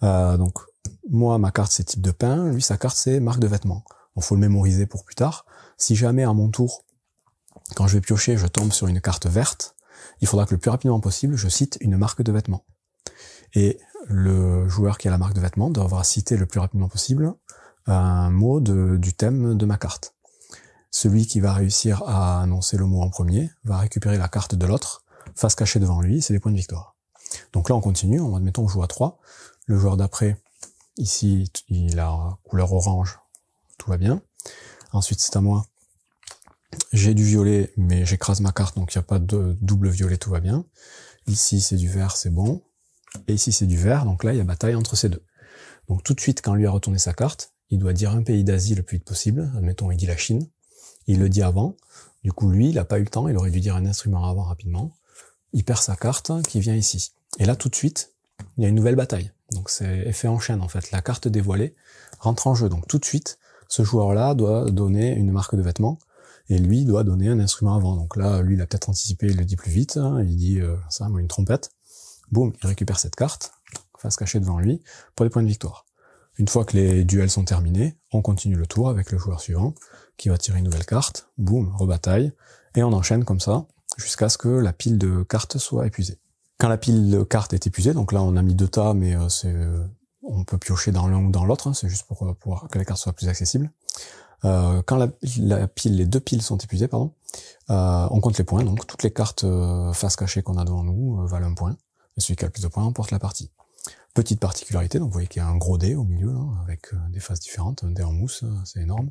Donc moi, ma carte c'est type de pain, lui sa carte c'est marque de vêtements. Donc faut le mémoriser pour plus tard. Si jamais à mon tour, quand je vais piocher, je tombe sur une carte verte, il faudra que le plus rapidement possible, je cite une marque de vêtements. Et le joueur qui a la marque de vêtements devra citer le plus rapidement possible un mot du thème de ma carte. Celui qui va réussir à annoncer le mot en premier va récupérer la carte de l'autre, face cachée devant lui, c'est des points de victoire. Donc là on continue, admettons on joue à 3. Le joueur d'après, ici, il a couleur orange, tout va bien. Ensuite c'est à moi. J'ai du violet, mais j'écrase ma carte, donc il n'y a pas de double violet, tout va bien. Ici c'est du vert, c'est bon. Et ici c'est du vert, donc là il y a bataille entre ces deux. Donc tout de suite, quand lui a retourné sa carte, il doit dire un pays d'Asie le plus vite possible. Admettons, il dit la Chine. Il le dit avant. Du coup, lui, il n'a pas eu le temps, il aurait dû dire un instrument avant rapidement. Il perd sa carte qui vient ici. Et là, tout de suite, il y a une nouvelle bataille. Donc c'est effet en chaîne en fait. La carte dévoilée rentre en jeu. Donc tout de suite, ce joueur-là doit donner une marque de vêtements et lui doit donner un instrument avant. Donc là, lui, il a peut-être anticipé, il le dit plus vite. Il dit ça, moi, une trompette. Boum, il récupère cette carte, face cachée devant lui, pour des points de victoire. Une fois que les duels sont terminés, on continue le tour avec le joueur suivant, qui va tirer une nouvelle carte, boum, rebataille, et on enchaîne comme ça, jusqu'à ce que la pile de cartes soit épuisée. Quand la pile de cartes est épuisée, donc là on a mis 2 tas, mais on peut piocher dans l'un ou dans l'autre, hein, c'est juste pour que les cartes soient plus accessibles. Quand les 2 piles sont épuisées, on compte les points, donc toutes les cartes face cachée qu'on a devant nous valent 1 point, et celui qui a le plus de points remporte la partie. Petite particularité, donc vous voyez qu'il y a un gros dé au milieu, là, avec des faces différentes, un dé en mousse, c'est énorme.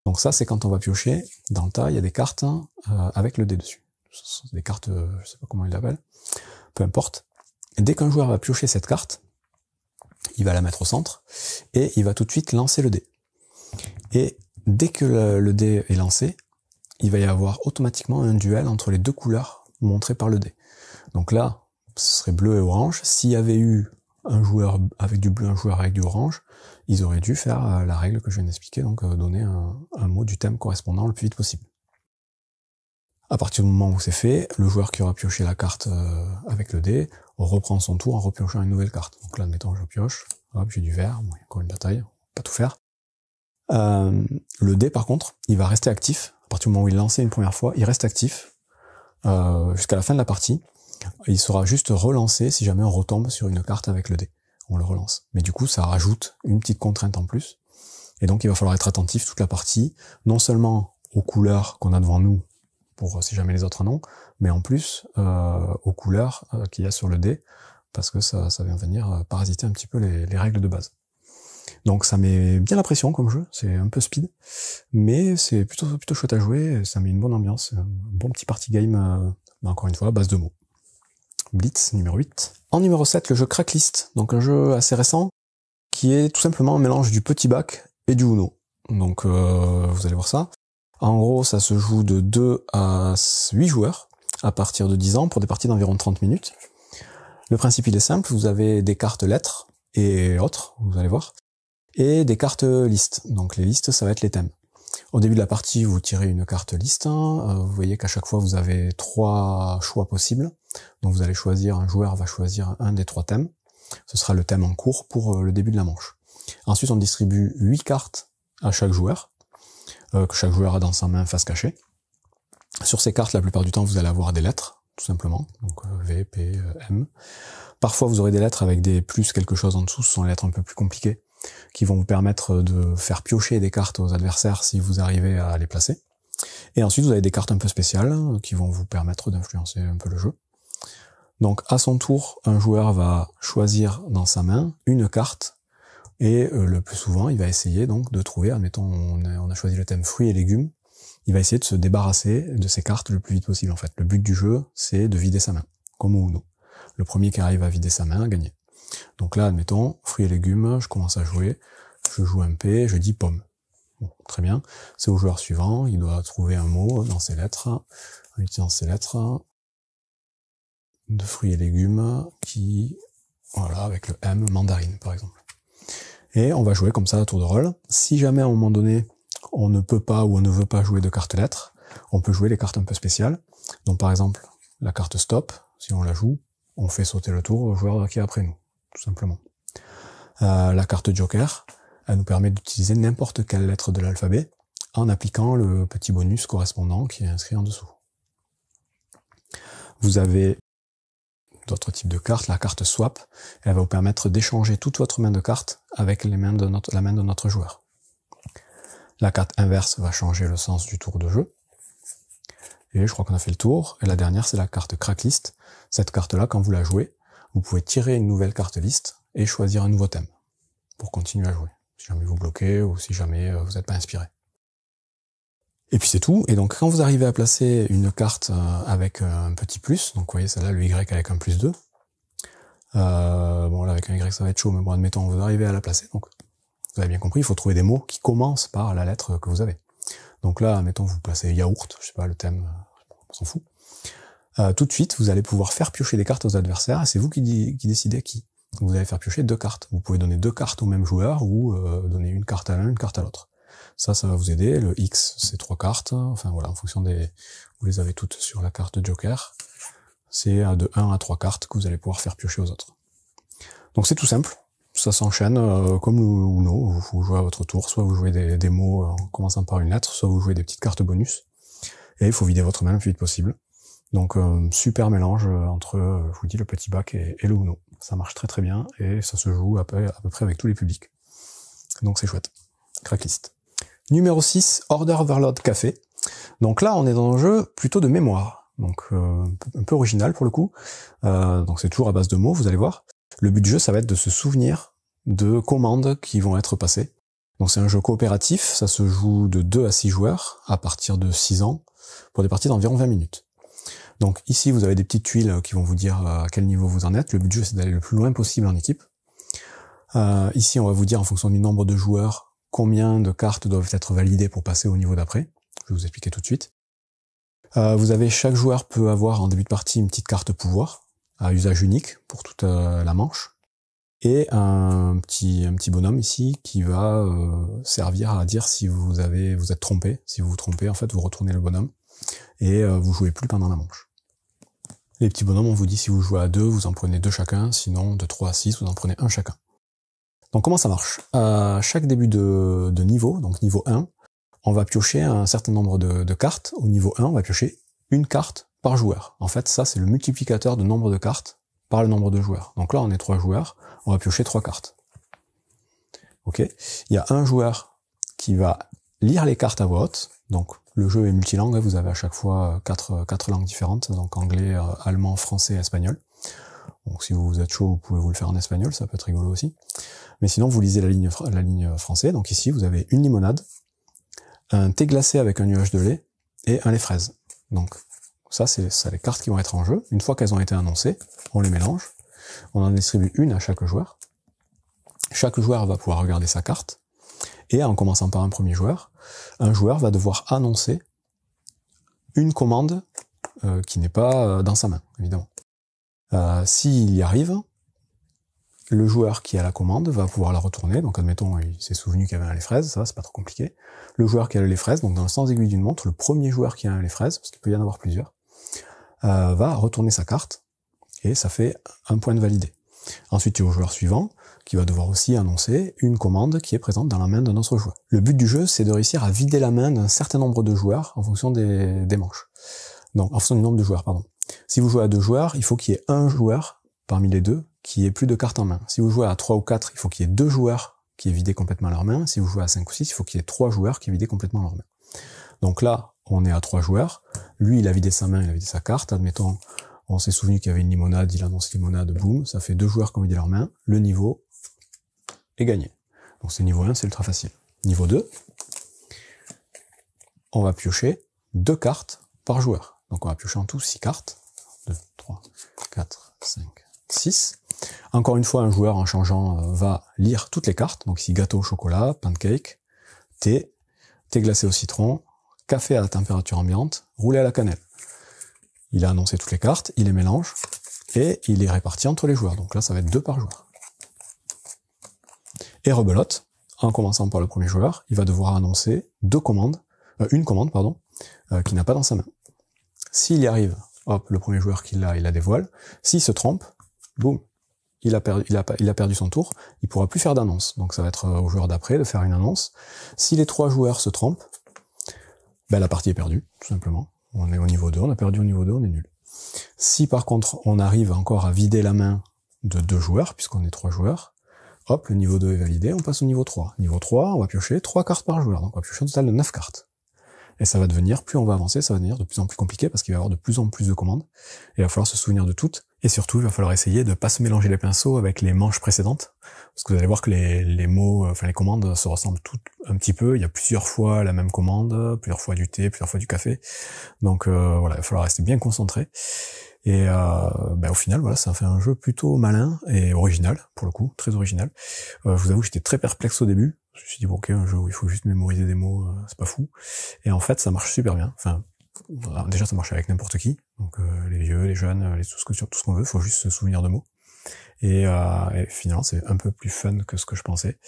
Donc ça, c'est quand on va piocher, dans le tas, il y a des cartes avec le dé dessus. Ce sont des cartes, je sais pas comment ils l'appellent, peu importe. Et dès qu'un joueur va piocher cette carte, il va la mettre au centre, et il va tout de suite lancer le dé. Et dès que le dé est lancé, il va y avoir automatiquement un duel entre les 2 couleurs montrées par le dé. Donc là, ce serait bleu et orange. S'il y avait eu un joueur avec du bleu, un joueur avec du orange, ils auraient dû faire la règle que je viens d'expliquer, donc donner un mot du thème correspondant le plus vite possible. À partir du moment où c'est fait, le joueur qui aura pioché la carte avec le dé reprend son tour en repiochant une nouvelle carte. Donc là, admettons, je pioche, hop, j'ai du vert, bon, il y a encore une bataille, pas tout faire. Le dé, par contre, il va rester actif. À partir du moment où il est lancé une première fois, il reste actif jusqu'à la fin de la partie. Il sera juste relancé si jamais on retombe sur une carte avec le dé. On le relance. Mais du coup, ça rajoute une petite contrainte en plus. Et donc, il va falloir être attentif toute la partie, non seulement aux couleurs qu'on a devant nous, pour si jamais les autres en ont, mais en plus aux couleurs qu'il y a sur le dé, parce que ça vient venir parasiter un petit peu les règles de base. Donc ça met bien la pression comme jeu, c'est un peu speed, mais c'est plutôt chouette à jouer, ça met une bonne ambiance, un bon petit party game, encore une fois, à base de mots. Blitz, numéro 8. En numéro 7, le jeu Cracklist, donc un jeu assez récent, qui est tout simplement un mélange du petit bac et du Uno. Donc vous allez voir ça. En gros, ça se joue de 2 à 8 joueurs, à partir de 10 ans, pour des parties d'environ 30 minutes. Le principe, il est simple, vous avez des cartes lettres et autres, vous allez voir, et des cartes listes. Donc les listes, ça va être les thèmes. Au début de la partie, vous tirez une carte liste, vous voyez qu'à chaque fois, vous avez 3 choix possibles. Donc vous allez choisir, un joueur va choisir un des 3 thèmes. Ce sera le thème en cours pour le début de la manche. Ensuite, on distribue 8 cartes à chaque joueur, que chaque joueur a dans sa main face cachée. Sur ces cartes, la plupart du temps, vous allez avoir des lettres, tout simplement. Donc V, P, M. Parfois, vous aurez des lettres avec des plus quelque chose en dessous, ce sont les lettres un peu plus compliquées, qui vont vous permettre de faire piocher des cartes aux adversaires si vous arrivez à les placer. Et ensuite, vous avez des cartes un peu spéciales, qui vont vous permettre d'influencer un peu le jeu. Donc à son tour, un joueur va choisir dans sa main une carte, et le plus souvent, il va essayer donc de trouver, admettons on a choisi le thème fruits et légumes, il va essayer de se débarrasser de ses cartes le plus vite possible en fait. Le but du jeu, c'est de vider sa main, comme au Uno. Le premier qui arrive à vider sa main a gagné. Donc là, admettons, fruits et légumes, je commence à jouer, je joue un P, je dis pomme. Bon, très bien, c'est au joueur suivant, il doit trouver un mot dans ses lettres, en utilisant ses lettres, de fruits et légumes, qui, voilà, avec le M, mandarine par exemple. Et on va jouer comme ça à tour de rôle. Si jamais à un moment donné, on ne peut pas ou on ne veut pas jouer de cartes lettres, on peut jouer les cartes un peu spéciales. Donc par exemple, la carte stop, si on la joue, on fait sauter le tour au joueur qui est après nous, tout simplement. La carte joker, elle nous permet d'utiliser n'importe quelle lettre de l'alphabet en appliquant le petit bonus correspondant qui est inscrit en dessous. Vous avez d'autres types de cartes, la carte swap, elle va vous permettre d'échanger toute votre main de cartes avec la main de notre joueur. La carte inverse va changer le sens du tour de jeu. Et je crois qu'on a fait le tour. Et la dernière, c'est la carte cracklist. Cette carte-là, quand vous la jouez, vous pouvez tirer une nouvelle carte liste et choisir un nouveau thème pour continuer à jouer. Si jamais vous bloquez ou si jamais vous n'êtes pas inspiré. Et puis c'est tout. Et donc quand vous arrivez à placer une carte avec un petit plus, donc vous voyez celle-là, le Y avec un plus 2. Bon là avec un Y ça va être chaud, mais bon admettons vous arrivez à la placer. Donc vous avez bien compris, il faut trouver des mots qui commencent par la lettre que vous avez. Donc là, admettons vous placez yaourt, je sais pas le thème, on s'en fout. Tout de suite vous allez pouvoir faire piocher des cartes aux adversaires et c'est vous qui décidez qui. Vous allez faire piocher 2 cartes. Vous pouvez donner 2 cartes au même joueur ou donner une carte à l'un, une carte à l'autre. Ça va vous aider. Le X, c'est 3 cartes. Enfin voilà, en fonction des... Vous les avez toutes sur la carte joker. C'est de 1 à 3 cartes que vous allez pouvoir faire piocher aux autres. Donc c'est tout simple. Ça s'enchaîne comme le Uno. Vous jouez à votre tour. Soit vous jouez des mots en commençant par une lettre, soit vous jouez des petites cartes bonus. Et il faut vider votre main le plus vite possible. Donc super mélange entre, je vous dis, le petit bac et le Uno. Ça marche très très bien et ça se joue à peu près avec tous les publics. Donc c'est chouette. Cracklist. Numéro 6, Order Overload Café. Donc là, on est dans un jeu plutôt de mémoire. Donc un peu original pour le coup. Donc c'est toujours à base de mots, vous allez voir. Le but du jeu, ça va être de se souvenir de commandes qui vont être passées. Donc c'est un jeu coopératif, ça se joue de 2 à 6 joueurs à partir de 6 ans pour des parties d'environ 20 minutes. Donc ici, vous avez des petites tuiles qui vont vous dire à quel niveau vous en êtes. Le but du jeu, c'est d'aller le plus loin possible en équipe. Ici, on va vous dire en fonction du nombre de joueurs combien de cartes doivent être validées pour passer au niveau d'après. Je vais vous expliquer tout de suite. Vous avez, chaque joueur peut avoir en début de partie une petite carte pouvoir à usage unique pour toute la manche. Et un petit bonhomme ici qui va servir à dire si vous êtes trompé. Si vous vous trompez, en fait, vous retournez le bonhomme et vous jouez plus pendant la manche. Les petits bonhommes, on vous dit si vous jouez à 2, vous en prenez 2 chacun, sinon de 3 à 6, vous en prenez 1 chacun. Donc comment ça marche? À chaque début de niveau, donc niveau 1, on va piocher un certain nombre de cartes. Au niveau 1, on va piocher une carte par joueur. En fait, ça c'est le multiplicateur de nombre de cartes par le nombre de joueurs. Donc là, on est 3 joueurs, on va piocher 3 cartes. Ok. Il y a un joueur qui va lire les cartes à voix haute. Donc le jeu est multilangue, vous avez à chaque fois 4 langues différentes, donc anglais, allemand, français, espagnol. Donc si vous êtes chaud, vous pouvez vous le faire en espagnol, ça peut être rigolo aussi. Mais sinon, vous lisez la ligne français. Donc ici, vous avez une limonade, un thé glacé avec un nuage de lait et un lait fraise. Donc ça, c'est les cartes qui vont être en jeu. Une fois qu'elles ont été annoncées, on les mélange. On en distribue une à chaque joueur. Chaque joueur va pouvoir regarder sa carte. Et en commençant par un premier joueur, un joueur va devoir annoncer une commande qui n'est pas dans sa main, évidemment. S'il y arrive, le joueur qui a la commande va pouvoir la retourner. Donc admettons, il s'est souvenu qu'il y avait un lait fraise, ça c'est pas trop compliqué. Le joueur qui a le lait fraise, donc dans le sens aiguille d'une montre, le premier joueur qui a un lait fraise, parce qu'il peut y en avoir plusieurs, va retourner sa carte, et ça fait un point de validé. Ensuite, il y a au joueur suivant, qui va devoir aussi annoncer une commande qui est présente dans la main d'un autre joueur. Le but du jeu, c'est de réussir à vider la main d'un certain nombre de joueurs en fonction des manches. Donc, en fonction du nombre de joueurs, pardon. Si vous jouez à 2 joueurs, il faut qu'il y ait un joueur, parmi les 2, qui ait plus de cartes en main. Si vous jouez à 3 ou 4, il faut qu'il y ait 2 joueurs qui aient vidé complètement leur main. Si vous jouez à 5 ou 6, il faut qu'il y ait 3 joueurs qui aient vidé complètement leur main. Donc là, on est à 3 joueurs. Lui, il a vidé sa main, il a vidé sa carte. Admettons, On s'est souvenu qu'il y avait une limonade, il annonce limonade, boum, ça fait 2 joueurs qui ont vidé leurs mains, le niveau est gagné. Donc c'est niveau 1, c'est ultra facile. Niveau 2, on va piocher 2 cartes par joueur. Donc on va piocher en tout 6 cartes. 2, 3, 4, 5, 6. Encore une fois, un joueur en changeant va lire toutes les cartes. Donc ici gâteau au chocolat, pancake, thé, thé glacé au citron, café à la température ambiante, roulé à la cannelle. Il a annoncé toutes les cartes, il les mélange et il les répartit entre les joueurs. Donc là, ça va être 2 par joueur. Et rebelote, en commençant par le premier joueur, il va devoir annoncer une commande, qu'il n'a pas dans sa main. S'il y arrive, hop, le premier joueur il la dévoile. S'il se trompe, boum, il a perdu son tour, il pourra plus faire d'annonce. Donc ça va être au joueur d'après de faire une annonce. Si les 3 joueurs se trompent, ben la partie est perdue, tout simplement. On est au niveau 2, on a perdu au niveau 2, on est nul. Si par contre on arrive encore à vider la main de 2 joueurs, puisqu'on est 3 joueurs, hop, le niveau 2 est validé, on passe au niveau 3. Niveau 3, on va piocher 3 cartes par joueur, donc on va piocher un total de 9 cartes. Et ça va devenir, plus on va avancer, ça va devenir de plus en plus compliqué parce qu'il va y avoir de plus en plus de commandes. Et il va falloir se souvenir de toutes. Et surtout, il va falloir essayer de pas se mélanger les pinceaux avec les manches précédentes. Parce que vous allez voir que les mots, les commandes se ressemblent toutes un petit peu. Il y a plusieurs fois la même commande, plusieurs fois du thé, plusieurs fois du café. Donc voilà, il va falloir rester bien concentré. Et au final, voilà, ça fait un jeu plutôt malin et original, pour le coup, très original. Je vous avoue, j'étais très perplexe au début. Je me suis dit, bon, ok, un jeu où il faut juste mémoriser des mots, c'est pas fou. Et en fait, ça marche super bien. Enfin, déjà, ça marche avec n'importe qui. Donc, les vieux, les jeunes, tout ce qu'on veut, il faut juste se souvenir de mots. Et finalement, c'est un peu plus fun que ce que je pensais.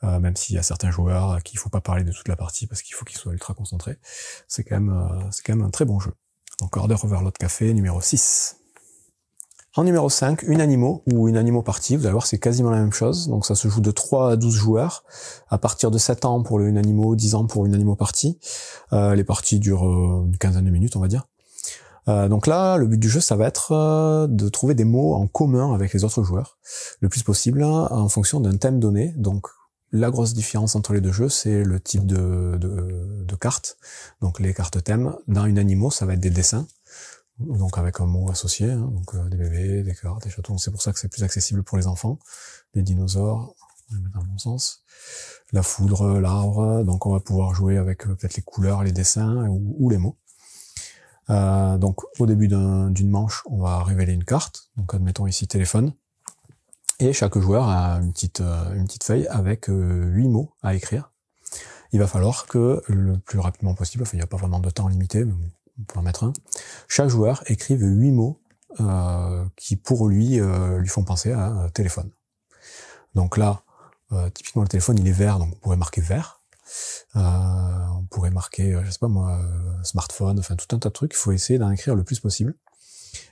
Même s'il y a certains joueurs à qui il faut pas parler de toute la partie parce qu'il faut qu'ils soient ultra concentrés. C'est quand même un très bon jeu. Donc, Order Overload Café, numéro 6. En numéro 5, une Animo ou une Animo partie. Vous allez voir, c'est quasiment la même chose. Donc ça se joue de 3 à 12 joueurs. À partir de 7 ans pour le une Animo, 10 ans pour une Animo partie. Les parties durent une quinzaine de minutes, on va dire. Donc là, le but du jeu, ça va être de trouver des mots en commun avec les autres joueurs, le plus possible, en fonction d'un thème donné. Donc la grosse différence entre les deux jeux, c'est le type de cartes. Donc les cartes thèmes. Dans une Animo, ça va être des dessins. Donc avec un mot associé, hein, donc des bébés, des cartes, des chatons, c'est pour ça que c'est plus accessible pour les enfants. Des dinosaures, on va les mettre dans le bon sens. La foudre, l'arbre, donc on va pouvoir jouer avec peut-être les couleurs, les dessins ou les mots. Donc au début d'une manche, on va révéler une carte, donc admettons ici téléphone, et chaque joueur a une petite feuille avec 8 mots à écrire. Il va falloir que le plus rapidement possible, enfin il n'y a pas vraiment de temps limité, mais bon, on peut en mettre un. Chaque joueur écrive 8 mots qui pour lui font penser à téléphone. Donc là, typiquement le téléphone il est vert, donc on pourrait marquer vert. On pourrait marquer, je sais pas moi, smartphone, enfin tout un tas de trucs. Il faut essayer d'en écrire le plus possible.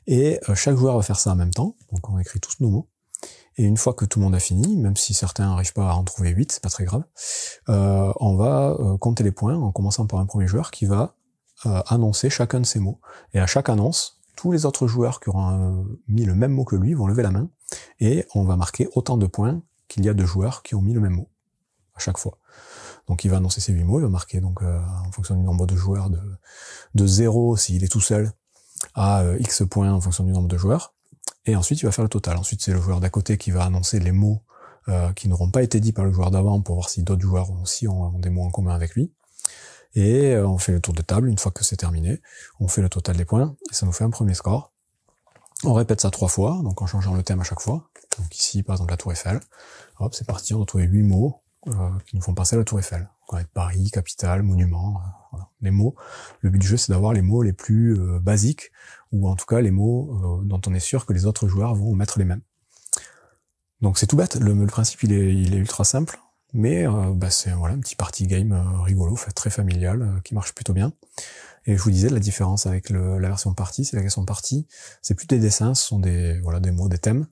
Et chaque joueur va faire ça en même temps. Donc on écrit tous nos mots. Et une fois que tout le monde a fini, même si certains n'arrivent pas à en trouver 8, c'est pas très grave, on va compter les points en commençant par un premier joueur qui va annoncer chacun de ces mots. Et à chaque annonce, tous les autres joueurs qui auront mis le même mot que lui vont lever la main et on va marquer autant de points qu'il y a de joueurs qui ont mis le même mot à chaque fois. Donc il va annoncer ses 8 mots, il va marquer donc en fonction du nombre de joueurs de 0 s'il est tout seul à X points en fonction du nombre de joueurs. Et ensuite il va faire le total. Ensuite c'est le joueur d'à côté qui va annoncer les mots qui n'auront pas été dits par le joueur d'avant pour voir si d'autres joueurs aussi ont des mots en commun avec lui. Et on fait le tour de table, une fois que c'est terminé, on fait le total des points, et ça nous fait un premier score. On répète ça 3 fois, donc en changeant le thème à chaque fois. Donc ici, par exemple, la Tour Eiffel. Hop, c'est parti, on a trouvé 8 mots qui nous font penser à la Tour Eiffel. On va être Paris, capitale, monument, voilà. Les mots, le but du jeu, c'est d'avoir les mots les plus basiques, ou en tout cas les mots dont on est sûr que les autres joueurs vont mettre les mêmes. Donc c'est tout bête, le principe il est ultra simple. Mais c'est voilà un petit party game rigolo, fait très familial, qui marche plutôt bien. Et je vous disais la différence avec la version party, c'est la version party, c'est plus des dessins, ce sont des mots, des thèmes.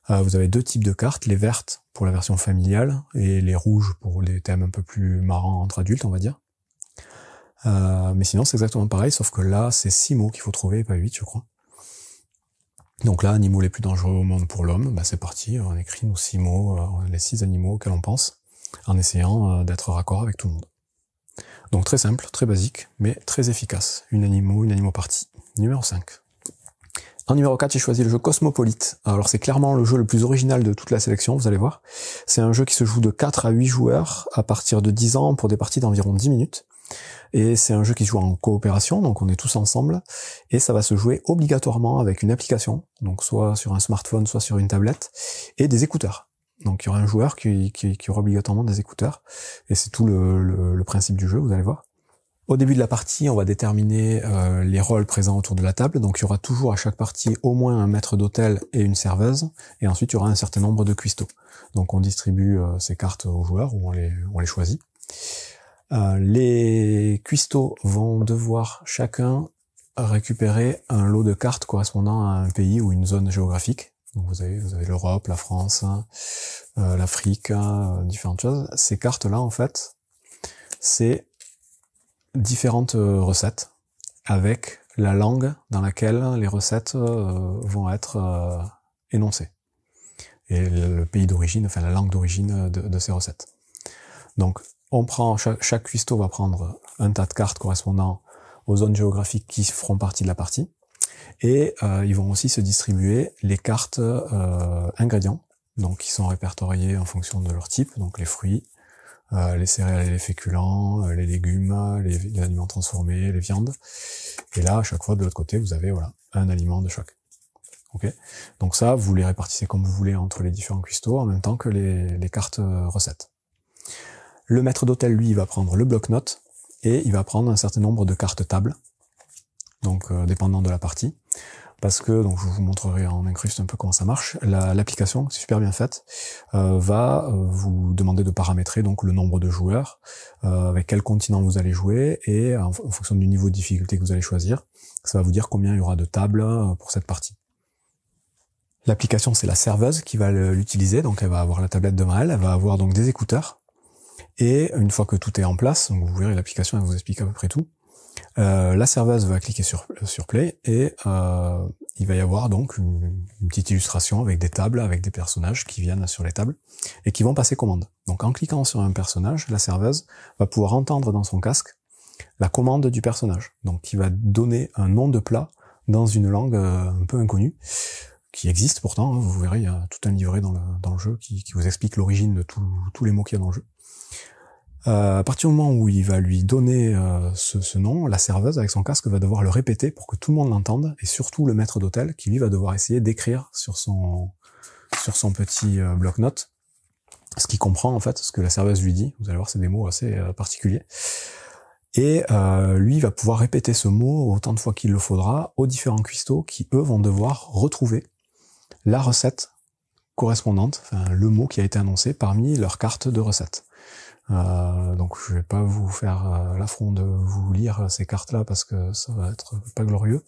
Vous avez 2 types de cartes, les vertes pour la version familiale et les rouges pour les thèmes un peu plus marrants entre adultes, on va dire. Mais sinon c'est exactement pareil, sauf que là c'est 6 mots qu'il faut trouver, pas 8 je crois. Donc là, animaux les plus dangereux au monde pour l'homme, c'est parti, on écrit nos 6 mots, les 6 animaux auxquels on pense, en essayant d'être raccord avec tout le monde. Donc très simple, très basique, mais très efficace. Une Animo partie. Numéro 5. En numéro 4, j'ai choisi le jeu Cosmopolite. Alors c'est clairement le jeu le plus original de toute la sélection, vous allez voir. C'est un jeu qui se joue de 4 à 8 joueurs à partir de 10 ans pour des parties d'environ 10 minutes. Et c'est un jeu qui se joue en coopération, donc on est tous ensemble. Et ça va se jouer obligatoirement avec une application, donc soit sur un smartphone, soit sur une tablette, et des écouteurs. Donc il y aura un joueur qui aura obligatoirement des écouteurs. Et c'est tout le principe du jeu, vous allez voir. Au début de la partie, on va déterminer les rôles présents autour de la table. Donc il y aura toujours à chaque partie au moins un maître d'hôtel et une serveuse. Et ensuite, il y aura un certain nombre de cuistots. Donc on distribue ces cartes aux joueurs ou on les choisit. Les cuistots vont devoir chacun récupérer un lot de cartes correspondant à un pays ou une zone géographique. Donc vous avez l'Europe, la France, l'Afrique, différentes choses. Ces cartes-là, en fait, c'est différentes recettes avec la langue dans laquelle les recettes vont être énoncées. Et le pays d'origine, enfin la langue d'origine de ces recettes. Donc on prend, chaque cuistot va prendre un tas de cartes correspondant aux zones géographiques qui feront partie de la partie. Et ils vont aussi se distribuer les cartes ingrédients, donc qui sont répertoriées en fonction de leur type, donc les fruits, les céréales et les féculents, les légumes, les aliments transformés, les viandes. Et là, à chaque fois, de l'autre côté, vous avez un aliment de chaque. Okay. Donc ça, vous les répartissez comme vous voulez entre les différents cuistots, en même temps que les cartes recettes. Le maître d'hôtel, lui, il va prendre le bloc-notes et il va prendre un certain nombre de cartes tables, donc dépendant de la partie. Parce que, donc je vous montrerai en incruste un peu comment ça marche, l'application, c'est super bien faite, va vous demander de paramétrer donc le nombre de joueurs, avec quel continent vous allez jouer, et en fonction du niveau de difficulté que vous allez choisir, ça va vous dire combien il y aura de tables pour cette partie. L'application, c'est la serveuse qui va l'utiliser, donc elle va avoir la tablette devant elle, elle va avoir donc des écouteurs, et une fois que tout est en place, donc vous verrez l'application, elle vous explique à peu près tout, la serveuse va cliquer sur Play et il va y avoir donc une petite illustration avec des tables, avec des personnages qui viennent sur les tables et qui vont passer commande. Donc en cliquant sur un personnage, la serveuse va pouvoir entendre dans son casque la commande du personnage. Donc qui va donner un nom de plat dans une langue un peu inconnue, qui existe pourtant, hein, vous verrez, il y a tout un livret dans le jeu qui vous explique l'origine de tous les mots qu'il y a dans le jeu. À partir du moment où il va lui donner ce nom, la serveuse avec son casque va devoir le répéter pour que tout le monde l'entende, et surtout le maître d'hôtel qui lui va devoir essayer d'écrire sur son petit bloc-notes ce qu'il comprend en fait, ce que la serveuse lui dit. Vous allez voir, c'est des mots assez particuliers. Et lui va pouvoir répéter ce mot autant de fois qu'il le faudra aux différents cuistots qui eux vont devoir retrouver la recette correspondante, enfin le mot qui a été annoncé parmi leurs cartes de recettes. Donc je vais pas vous faire l'affront de vous lire ces cartes-là parce que ça va être pas glorieux,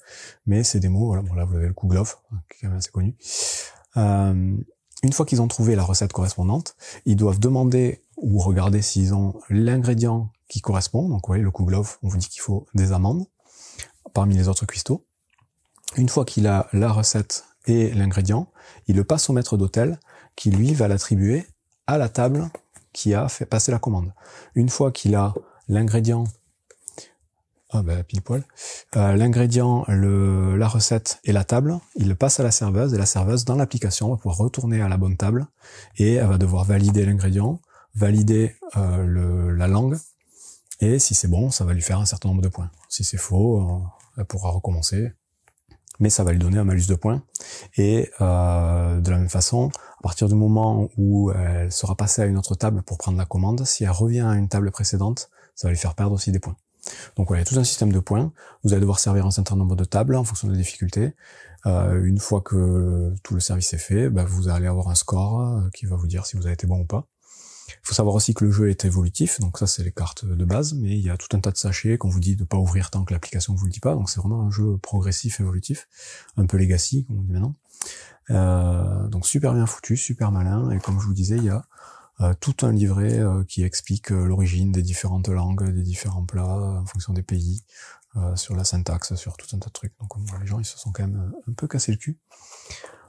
mais c'est des mots, voilà, bon là vous avez le Kouglof, qui est quand même assez connu. Une fois qu'ils ont trouvé la recette correspondante, ils doivent demander ou regarder s'ils ont l'ingrédient qui correspond. Donc vous voyez, le Kouglof, on vous dit qu'il faut des amandes parmi les autres cuistots. Une fois qu'il a la recette et l'ingrédient, il le passe au maître d'hôtel qui lui va l'attribuer à la table qui a fait passer la commande. Une fois qu'il a l'ingrédient, pile poil, l'ingrédient, la recette et la table, il le passe à la serveuse, et la serveuse dans l'application va pouvoir retourner à la bonne table et elle va devoir valider l'ingrédient, valider la langue, et si c'est bon, ça va lui faire un certain nombre de points. Si c'est faux, elle pourra recommencer, mais ça va lui donner un malus de points. Et de la même façon, à partir du moment où elle sera passée à une autre table pour prendre la commande, si elle revient à une table précédente, ça va lui faire perdre aussi des points. Donc voilà, il y a tout un système de points. Vous allez devoir servir un certain nombre de tables en fonction des difficultés. Une fois que tout le service est fait, vous allez avoir un score qui va vous dire si vous avez été bon ou pas. Il faut savoir aussi que le jeu est évolutif, donc ça c'est les cartes de base, mais il y a tout un tas de sachets qu'on vous dit de pas ouvrir tant que l'application vous le dit pas, donc c'est vraiment un jeu progressif, évolutif, un peu legacy, comme on dit maintenant. Donc super bien foutu, super malin, et comme je vous disais, il y a tout un livret qui explique l'origine des différentes langues, des différents plats, en fonction des pays, sur la syntaxe, sur tout un tas de trucs. Donc les gens ils se sont quand même un peu cassé le cul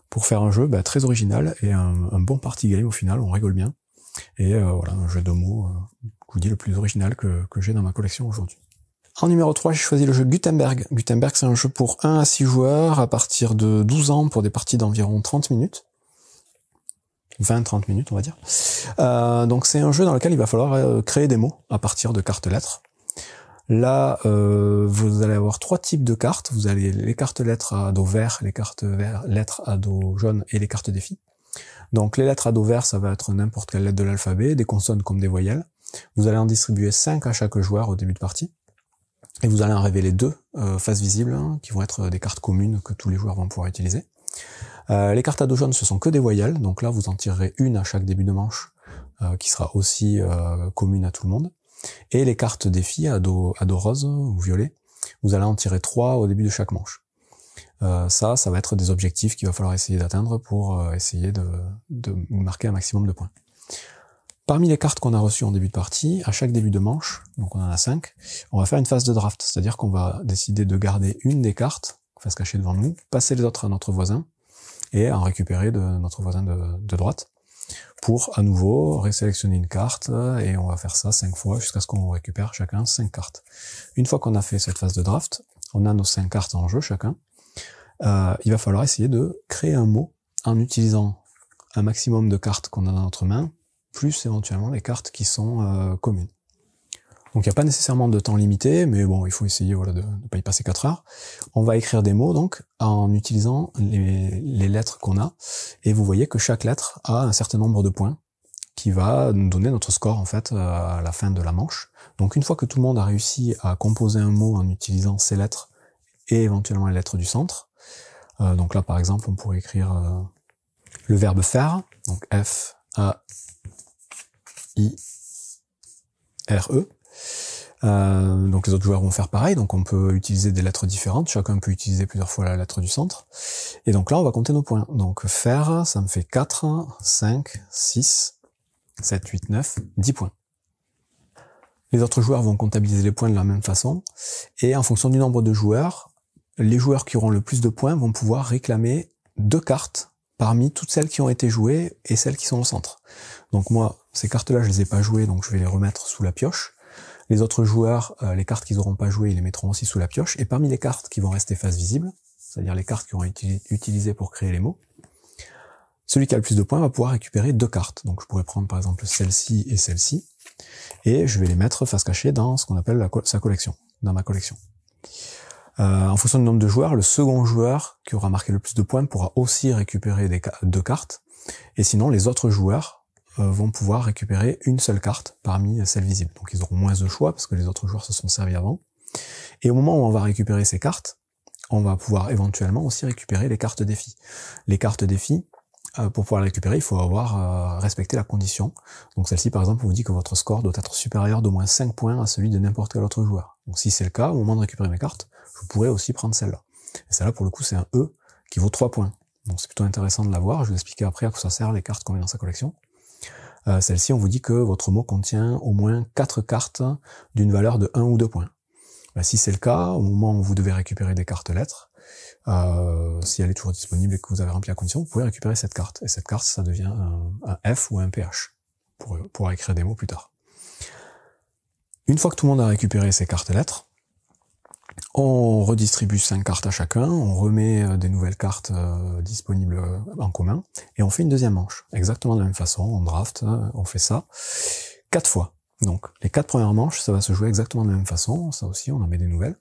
pour faire un jeu très original et un bon party game au final, on rigole bien. Et voilà, un jeu de mots, je vous dis, le plus original que j'ai dans ma collection aujourd'hui. En numéro 3, j'ai choisi le jeu Gutenberg. Gutenberg, c'est un jeu pour 1 à 6 joueurs à partir de 12 ans pour des parties d'environ 30 minutes. 20-30 minutes, on va dire. Donc c'est un jeu dans lequel il va falloir créer des mots à partir de cartes lettres. Là, vous allez avoir 3 types de cartes. Vous avez les cartes lettres à dos vert, les cartes lettres à dos jaune et les cartes défis. Donc les lettres à dos vert, ça va être n'importe quelle lettre de l'alphabet, des consonnes comme des voyelles. Vous allez en distribuer 5 à chaque joueur au début de partie. Et vous allez en révéler 2 faces visibles, hein, qui vont être des cartes communes que tous les joueurs vont pouvoir utiliser. Les cartes à dos jaune, ce sont que des voyelles, donc là vous en tirerez une à chaque début de manche, qui sera aussi commune à tout le monde. Et les cartes défis à dos rose ou violet, vous allez en tirer 3 au début de chaque manche. Ça va être des objectifs qu'il va falloir essayer d'atteindre pour essayer de marquer un maximum de points. Parmi les cartes qu'on a reçues en début de partie, à chaque début de manche, donc on en a 5, on va faire une phase de draft, c'est-à-dire qu'on va décider de garder une des cartes, face cachée devant nous, passer les autres à notre voisin, et en récupérer de notre voisin de droite, pour à nouveau résélectionner une carte, et on va faire ça 5 fois jusqu'à ce qu'on récupère chacun 5 cartes. Une fois qu'on a fait cette phase de draft, on a nos 5 cartes en jeu chacun, il va falloir essayer de créer un mot en utilisant un maximum de cartes qu'on a dans notre main, plus éventuellement les cartes qui sont communes. Donc il n'y a pas nécessairement de temps limité, mais bon, il faut essayer voilà, de ne pas y passer 4 heures. On va écrire des mots donc en utilisant les lettres qu'on a, et vous voyez que chaque lettre a un certain nombre de points qui va nous donner notre score en fait à la fin de la manche. Donc une fois que tout le monde a réussi à composer un mot en utilisant ces lettres et éventuellement les lettres du centre, donc là par exemple on pourrait écrire le verbe faire, donc F-A-I-R-E. Donc les autres joueurs vont faire pareil, donc on peut utiliser des lettres différentes, chacun peut utiliser plusieurs fois la lettre du centre, et donc là on va compter nos points. Donc faire, ça me fait 4, 5, 6, 7, 8, 9, 10 points. Les autres joueurs vont comptabiliser les points de la même façon, et en fonction du nombre de joueurs, les joueurs qui auront le plus de points vont pouvoir réclamer 2 cartes parmi toutes celles qui ont été jouées et celles qui sont au centre. Donc moi, ces cartes-là, je les ai pas jouées, donc je vais les remettre sous la pioche. Les autres joueurs, les cartes qu'ils n'auront pas jouées, ils les mettront aussi sous la pioche. Et parmi les cartes qui vont rester face visible, c'est-à-dire les cartes qui auront été utilisées pour créer les mots, celui qui a le plus de points va pouvoir récupérer 2 cartes. Donc je pourrais prendre par exemple celle-ci et celle-ci, et je vais les mettre face cachée dans ce qu'on appelle sa collection, dans ma collection. En fonction du nombre de joueurs, le second joueur qui aura marqué le plus de points pourra aussi récupérer 2 cartes, et sinon les autres joueurs vont pouvoir récupérer une seule carte parmi celles visibles. Donc ils auront moins de choix parce que les autres joueurs se sont servis avant. Et au moment où on va récupérer ces cartes, on va pouvoir éventuellement aussi récupérer les cartes défis. Les cartes défis, pour pouvoir les récupérer, il faut avoir respecté la condition. Donc celle-ci, par exemple, on vous dit que votre score doit être supérieur d'au moins 5 points à celui de n'importe quel autre joueur. Donc si c'est le cas, au moment de récupérer mes cartes, je pourrais aussi prendre celle-là. Et celle-là, pour le coup, c'est un E qui vaut 3 points. Donc c'est plutôt intéressant de l'avoir. Je vais vous expliquer après à quoi ça sert les cartes qu'on met dans sa collection. Celle-ci, on vous dit que votre mot contient au moins 4 cartes d'une valeur de 1 ou 2 points. Si c'est le cas, au moment où vous devez récupérer des cartes lettres, si elle est toujours disponible et que vous avez rempli la condition, vous pouvez récupérer cette carte. Et cette carte, ça devient un F ou un PH, pour écrire des mots plus tard. Une fois que tout le monde a récupéré ces cartes lettres, on redistribue 5 cartes à chacun, on remet des nouvelles cartes disponibles en commun, et on fait une deuxième manche. Exactement de la même façon, on draft, on fait ça 4 fois. Donc les 4 premières manches, ça va se jouer exactement de la même façon, ça aussi on en met des nouvelles.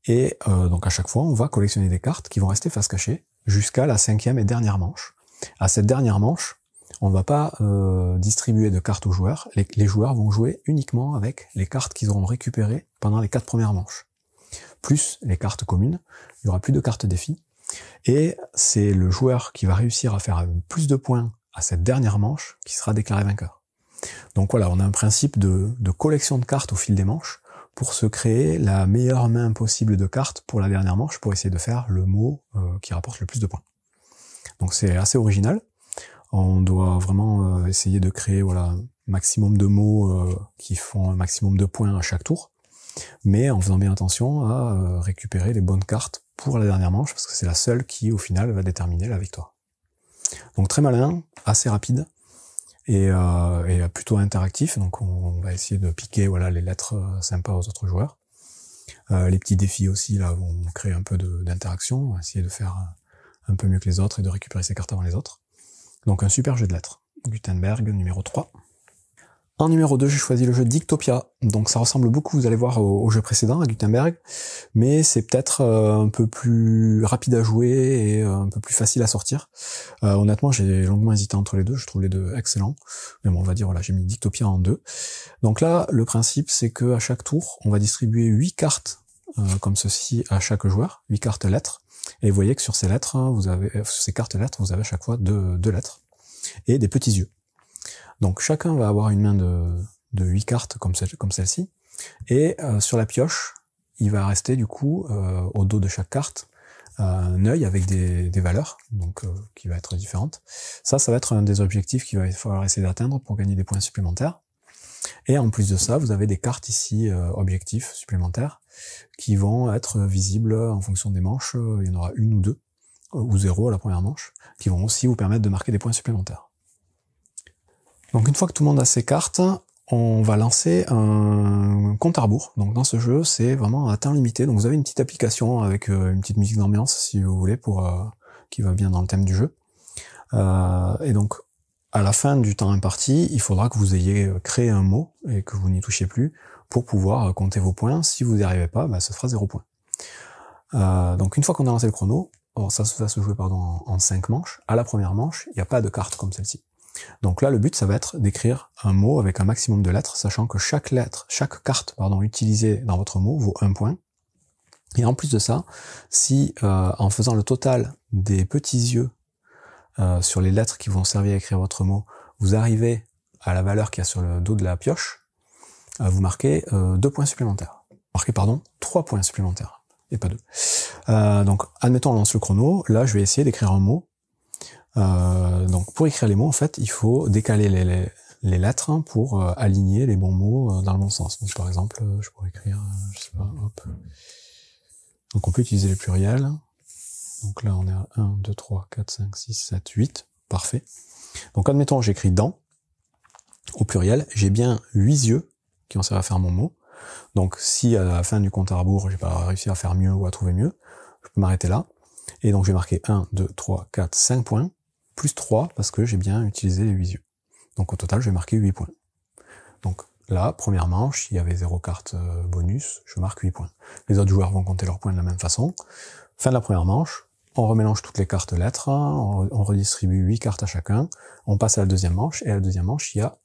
Et donc à chaque fois, on va collectionner des cartes qui vont rester face cachée jusqu'à la 5e et dernière manche. À cette dernière manche, on ne va pas distribuer de cartes aux joueurs, les joueurs vont jouer uniquement avec les cartes qu'ils auront récupérées pendant les 4 premières manches. Plus les cartes communes, il y aura plus de cartes défis, et c'est le joueur qui va réussir à faire plus de points à cette dernière manche qui sera déclaré vainqueur. Donc voilà, on a un principe de collection de cartes au fil des manches pour se créer la meilleure main possible de cartes pour la dernière manche, pour essayer de faire le mot qui rapporte le plus de points. Donc c'est assez original, on doit vraiment essayer de créer voilà, un maximum de mots qui font un maximum de points à chaque tour, mais en faisant bien attention à récupérer les bonnes cartes pour la dernière manche, parce que c'est la seule qui, au final, va déterminer la victoire. Donc très malin, assez rapide, et plutôt interactif, donc on va essayer de piquer voilà, les lettres sympas aux autres joueurs. Les petits défis aussi là vont créer un peu d'interaction, on va essayer de faire un peu mieux que les autres et de récupérer ses cartes avant les autres. Donc un super jeu de lettres. Gutenberg numéro 3. En numéro 2, j'ai choisi le jeu Dictopia. Donc ça ressemble beaucoup, vous allez voir, au jeu précédent, à Gutenberg, mais c'est peut-être un peu plus rapide à jouer et un peu plus facile à sortir. Honnêtement, j'ai longuement hésité entre les deux, je trouve les deux excellents. Mais bon, on va dire, voilà, j'ai mis Dictopia en 2. Donc là, le principe, c'est que à chaque tour, on va distribuer 8 cartes comme ceci à chaque joueur, 8 cartes lettres. Et vous voyez que sur ces lettres, sur ces cartes lettres, vous avez à chaque fois deux lettres et des petits yeux. Donc chacun va avoir une main de 8 cartes comme celle-ci, et sur la pioche, il va rester du coup au dos de chaque carte un œil avec des valeurs, donc qui va être différente. Ça va être un des objectifs qu'il va falloir essayer d'atteindre pour gagner des points supplémentaires. Et en plus de ça, vous avez des cartes ici objectifs supplémentaires qui vont être visibles en fonction des manches. Il y en aura une ou deux, ou 0 à la première manche, qui vont aussi vous permettre de marquer des points supplémentaires. Donc une fois que tout le monde a ses cartes, on va lancer un compte à rebours. Donc dans ce jeu, c'est vraiment à temps limité. Donc vous avez une petite application avec une petite musique d'ambiance, si vous voulez, qui va bien dans le thème du jeu. Et donc à la fin du temps imparti, il faudra que vous ayez créé un mot et que vous n'y touchiez plus pour pouvoir compter vos points. Si vous n'y arrivez pas, ça fera 0 points. Donc une fois qu'on a lancé le chrono, ça va se jouer en 5 manches. À la première manche, il n'y a pas de carte comme celle-ci. Donc là, le but, ça va être d'écrire un mot avec un maximum de lettres, sachant que chaque carte utilisée dans votre mot vaut 1 point. Et en plus de ça, si en faisant le total des petits yeux sur les lettres qui vont servir à écrire votre mot, vous arrivez à la valeur qu'il y a sur le dos de la pioche, vous marquez 2 points supplémentaires. Marquez, 3 points supplémentaires, et pas 2. Donc, admettons, on lance le chrono. Là, je vais essayer d'écrire un mot. Donc pour écrire les mots, en fait, il faut décaler les lettres pour aligner les bons mots dans le bon sens. Donc par exemple, je pourrais écrire, je sais pas, hop. Donc on peut utiliser les pluriels. Donc là on est à 1, 2, 3, 4, 5, 6, 7, 8. Parfait. Donc admettons, j'écris dents au pluriel. J'ai bien 8 yeux qui vont servir à faire mon mot. Donc si à la fin du compte à rebours, j'ai pas réussi à faire mieux ou à trouver mieux, je peux m'arrêter là. Et donc je vais marquer 1, 2, 3, 4, 5 points. Plus 3 parce que j'ai bien utilisé les 8 yeux. Donc au total, je vais marquer 8 points. Donc là, première manche, il y avait 0 carte bonus, je marque 8 points. Les autres joueurs vont compter leurs points de la même façon. Fin de la première manche, on remélange toutes les cartes lettres, on redistribue 8 cartes à chacun, on passe à la deuxième manche, et à la deuxième manche, il y a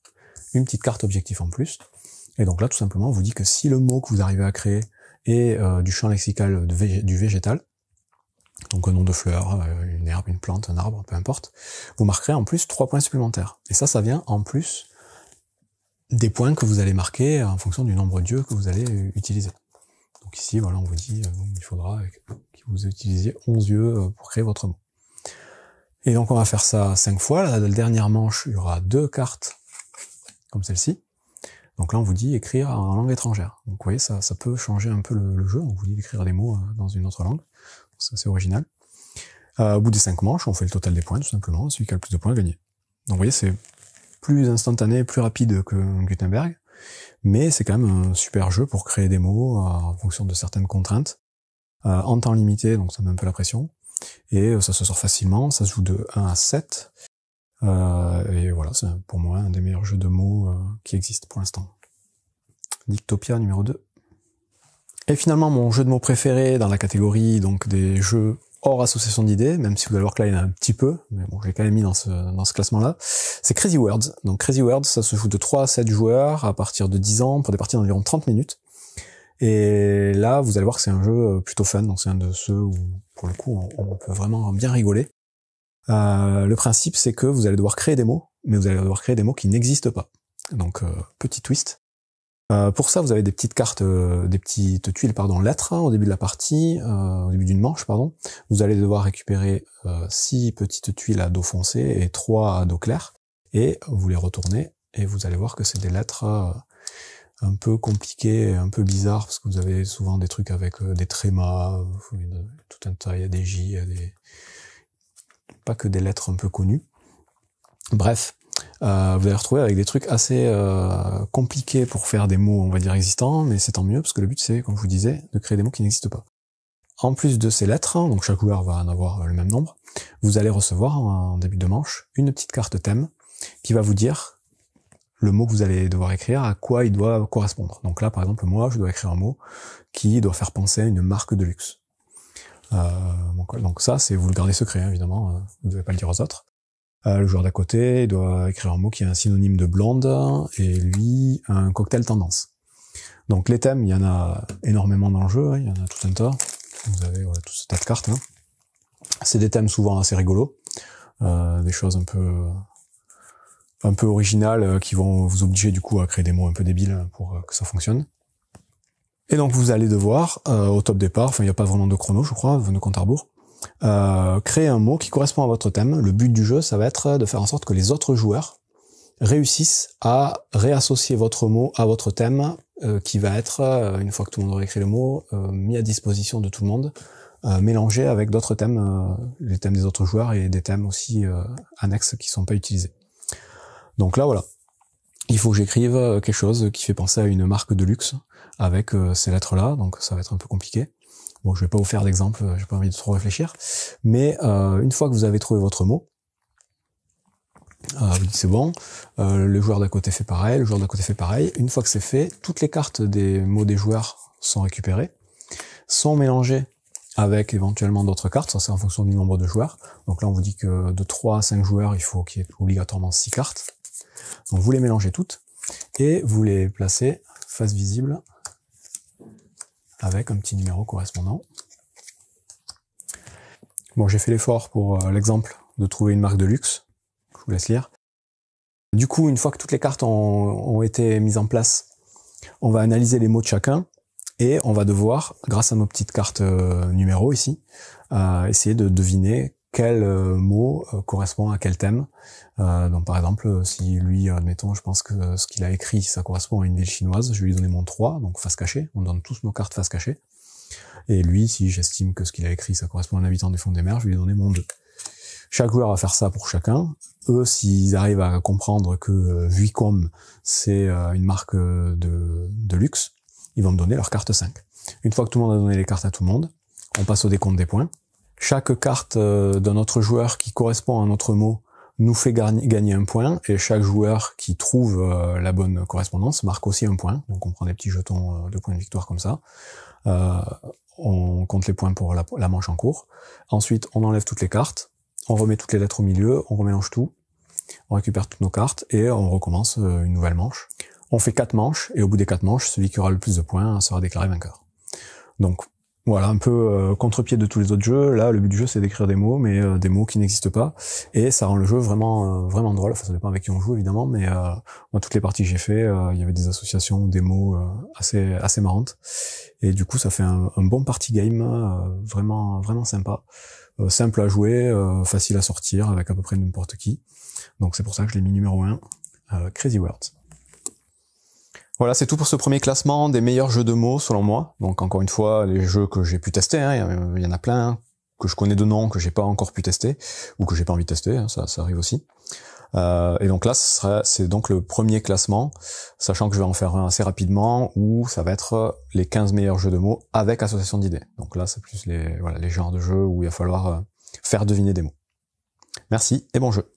une petite carte objectif en plus. Et donc là, tout simplement, on vous dit que si le mot que vous arrivez à créer est du champ lexical du végétal, donc un nom de fleur, une herbe, une plante, un arbre, peu importe, vous marquerez en plus 3 points supplémentaires. Et ça vient en plus des points que vous allez marquer en fonction du nombre d'yeux que vous allez utiliser. Donc ici, voilà, on vous dit, il faudra que vous utilisiez 11 yeux pour créer votre mot. Et donc on va faire ça 5 fois. La dernière manche, il y aura 2 cartes comme celle-ci. Donc là, on vous dit écrire en langue étrangère. Donc vous voyez, ça peut changer un peu le jeu. On vous dit d'écrire des mots dans une autre langue. Ça, c'est original. Au bout des 5 manches, on fait le total des points, tout simplement. Celui qui a le plus de points a gagné. Donc vous voyez, c'est plus instantané, plus rapide que Gutenberg, mais c'est quand même un super jeu pour créer des mots en fonction de certaines contraintes, en temps limité, donc ça met un peu la pression, et ça se sort facilement, ça se joue de 1 à 7, et voilà, c'est pour moi un des meilleurs jeux de mots qui existent pour l'instant. Dictopia numéro 2. Et finalement, mon jeu de mots préféré dans la catégorie donc des jeux hors association d'idées, même si vous allez voir que là il y en a un petit peu, mais bon, je l'ai quand même mis dans ce classement-là, c'est Crazy Words. Donc Crazy Words, ça se joue de 3 à 7 joueurs à partir de 10 ans pour des parties d'environ 30 minutes. Et là, vous allez voir que c'est un jeu plutôt fun, donc c'est un de ceux où, pour le coup, on peut vraiment bien rigoler. Le principe, c'est que vous allez devoir créer des mots, mais vous allez devoir créer des mots qui n'existent pas. Donc, petit twist. Pour ça, vous avez des petites cartes, des petites tuiles, lettres, au début de la partie, au début d'une manche, Vous allez devoir récupérer 6 petites tuiles à dos foncé et 3 à dos clair, et vous les retournez, et vous allez voir que c'est des lettres un peu compliquées, un peu bizarres, parce que vous avez souvent des trucs avec des trémas, tout un tas, il y a des J, il y a pas que des lettres un peu connues. Bref. vous allez retrouver avec des trucs assez compliqués pour faire des mots, on va dire, existants, mais c'est tant mieux, parce que le but c'est, comme je vous disais, de créer des mots qui n'existent pas. En plus de ces lettres, donc chaque joueur va en avoir le même nombre, vous allez recevoir en début de manche une petite carte thème qui va vous dire le mot que vous allez devoir écrire, à quoi il doit correspondre. Donc là, par exemple, moi, je dois écrire un mot qui doit faire penser à une marque de luxe. Donc ça, c'est vous le gardez secret, hein, évidemment, vous ne devez pas le dire aux autres. Le joueur d'à côté il doit écrire un mot qui est un synonyme de blonde, et lui, un cocktail tendance. Donc les thèmes, il y en a énormément dans le jeu, hein, il y en a tout un tas. Vous avez voilà, tout ce tas de cartes. Hein. C'est des thèmes souvent assez rigolos, des choses un peu originales qui vont vous obliger du coup à créer des mots un peu débiles pour que ça fonctionne. Et donc vous allez devoir, au top départ, enfin il n'y a pas vraiment de chrono je crois, de compte à rebours, créer un mot qui correspond à votre thème. Le but du jeu, ça va être de faire en sorte que les autres joueurs réussissent à réassocier votre mot à votre thème, qui va être, une fois que tout le monde aura écrit le mot, mis à disposition de tout le monde, mélangé avec d'autres thèmes, les thèmes des autres joueurs et des thèmes aussi annexes qui sont pas utilisés. Donc là voilà, il faut que j'écrive quelque chose qui fait penser à une marque de luxe avec ces lettres-là, donc ça va être un peu compliqué. Bon, je vais pas vous faire d'exemple, j'ai pas envie de trop réfléchir, mais une fois que vous avez trouvé votre mot, vous dites c'est bon, le joueur d'à côté fait pareil, le joueur d'à côté fait pareil. Une fois que c'est fait, toutes les cartes des mots des joueurs sont récupérées, sont mélangées avec éventuellement d'autres cartes, ça c'est en fonction du nombre de joueurs. Donc là on vous dit que de 3 à 5 joueurs, il faut qu'il y ait obligatoirement 6 cartes. Donc vous les mélangez toutes, et vous les placez face visible, avec un petit numéro correspondant. Bon, j'ai fait l'effort pour l'exemple de trouver une marque de luxe. Je vous laisse lire. Du coup, une fois que toutes les cartes ont été mises en place, on va analyser les mots de chacun et on va devoir, grâce à nos petites cartes numéros ici, essayer de deviner quel mot correspond à quel thème. Donc par exemple, si lui, admettons, je pense que ce qu'il a écrit, ça correspond à une ville chinoise, je vais lui donner mon 3, donc face cachée. On donne tous nos cartes face cachée. Et lui, si j'estime que ce qu'il a écrit, ça correspond à un habitant du fond des mers, je vais lui donner mon 2. Chaque joueur va faire ça pour chacun. Eux, s'ils arrivent à comprendre que Vuicom, c'est une marque de luxe, ils vont me donner leur carte 5. Une fois que tout le monde a donné les cartes à tout le monde, on passe au décompte des points. Chaque carte d'un autre joueur qui correspond à notre mot nous fait gagner un point, et chaque joueur qui trouve la bonne correspondance marque aussi un point. Donc on prend des petits jetons de points de victoire comme ça. On compte les points pour la manche en cours. Ensuite, on enlève toutes les cartes, on remet toutes les lettres au milieu, on remélange tout, on récupère toutes nos cartes et on recommence une nouvelle manche. On fait 4 manches, et au bout des 4 manches, celui qui aura le plus de points sera déclaré vainqueur. Donc voilà, un peu contre-pied de tous les autres jeux. Là, le but du jeu, c'est d'écrire des mots, mais des mots qui n'existent pas, et ça rend le jeu vraiment vraiment drôle. Enfin, ça dépend avec qui on joue, évidemment, mais moi, toutes les parties que j'ai fait, il y avait des associations ou des mots assez marrantes, et du coup, ça fait un bon party game, vraiment sympa, simple à jouer, facile à sortir avec à peu près n'importe qui. Donc c'est pour ça que je l'ai mis numéro 1, Crazy Words. Voilà, c'est tout pour ce premier classement des meilleurs jeux de mots selon moi. Donc encore une fois, les jeux que j'ai pu tester, hein, il y en a plein, hein, que je connais de nom, que j'ai pas encore pu tester, ou que j'ai pas envie de tester, hein, ça arrive aussi. Et donc là, c'est donc le premier classement, sachant que je vais en faire un assez rapidement, où ça va être les 15 meilleurs jeux de mots avec association d'idées. Donc là, c'est plus les genres de jeux où il va falloir faire deviner des mots. Merci et bon jeu.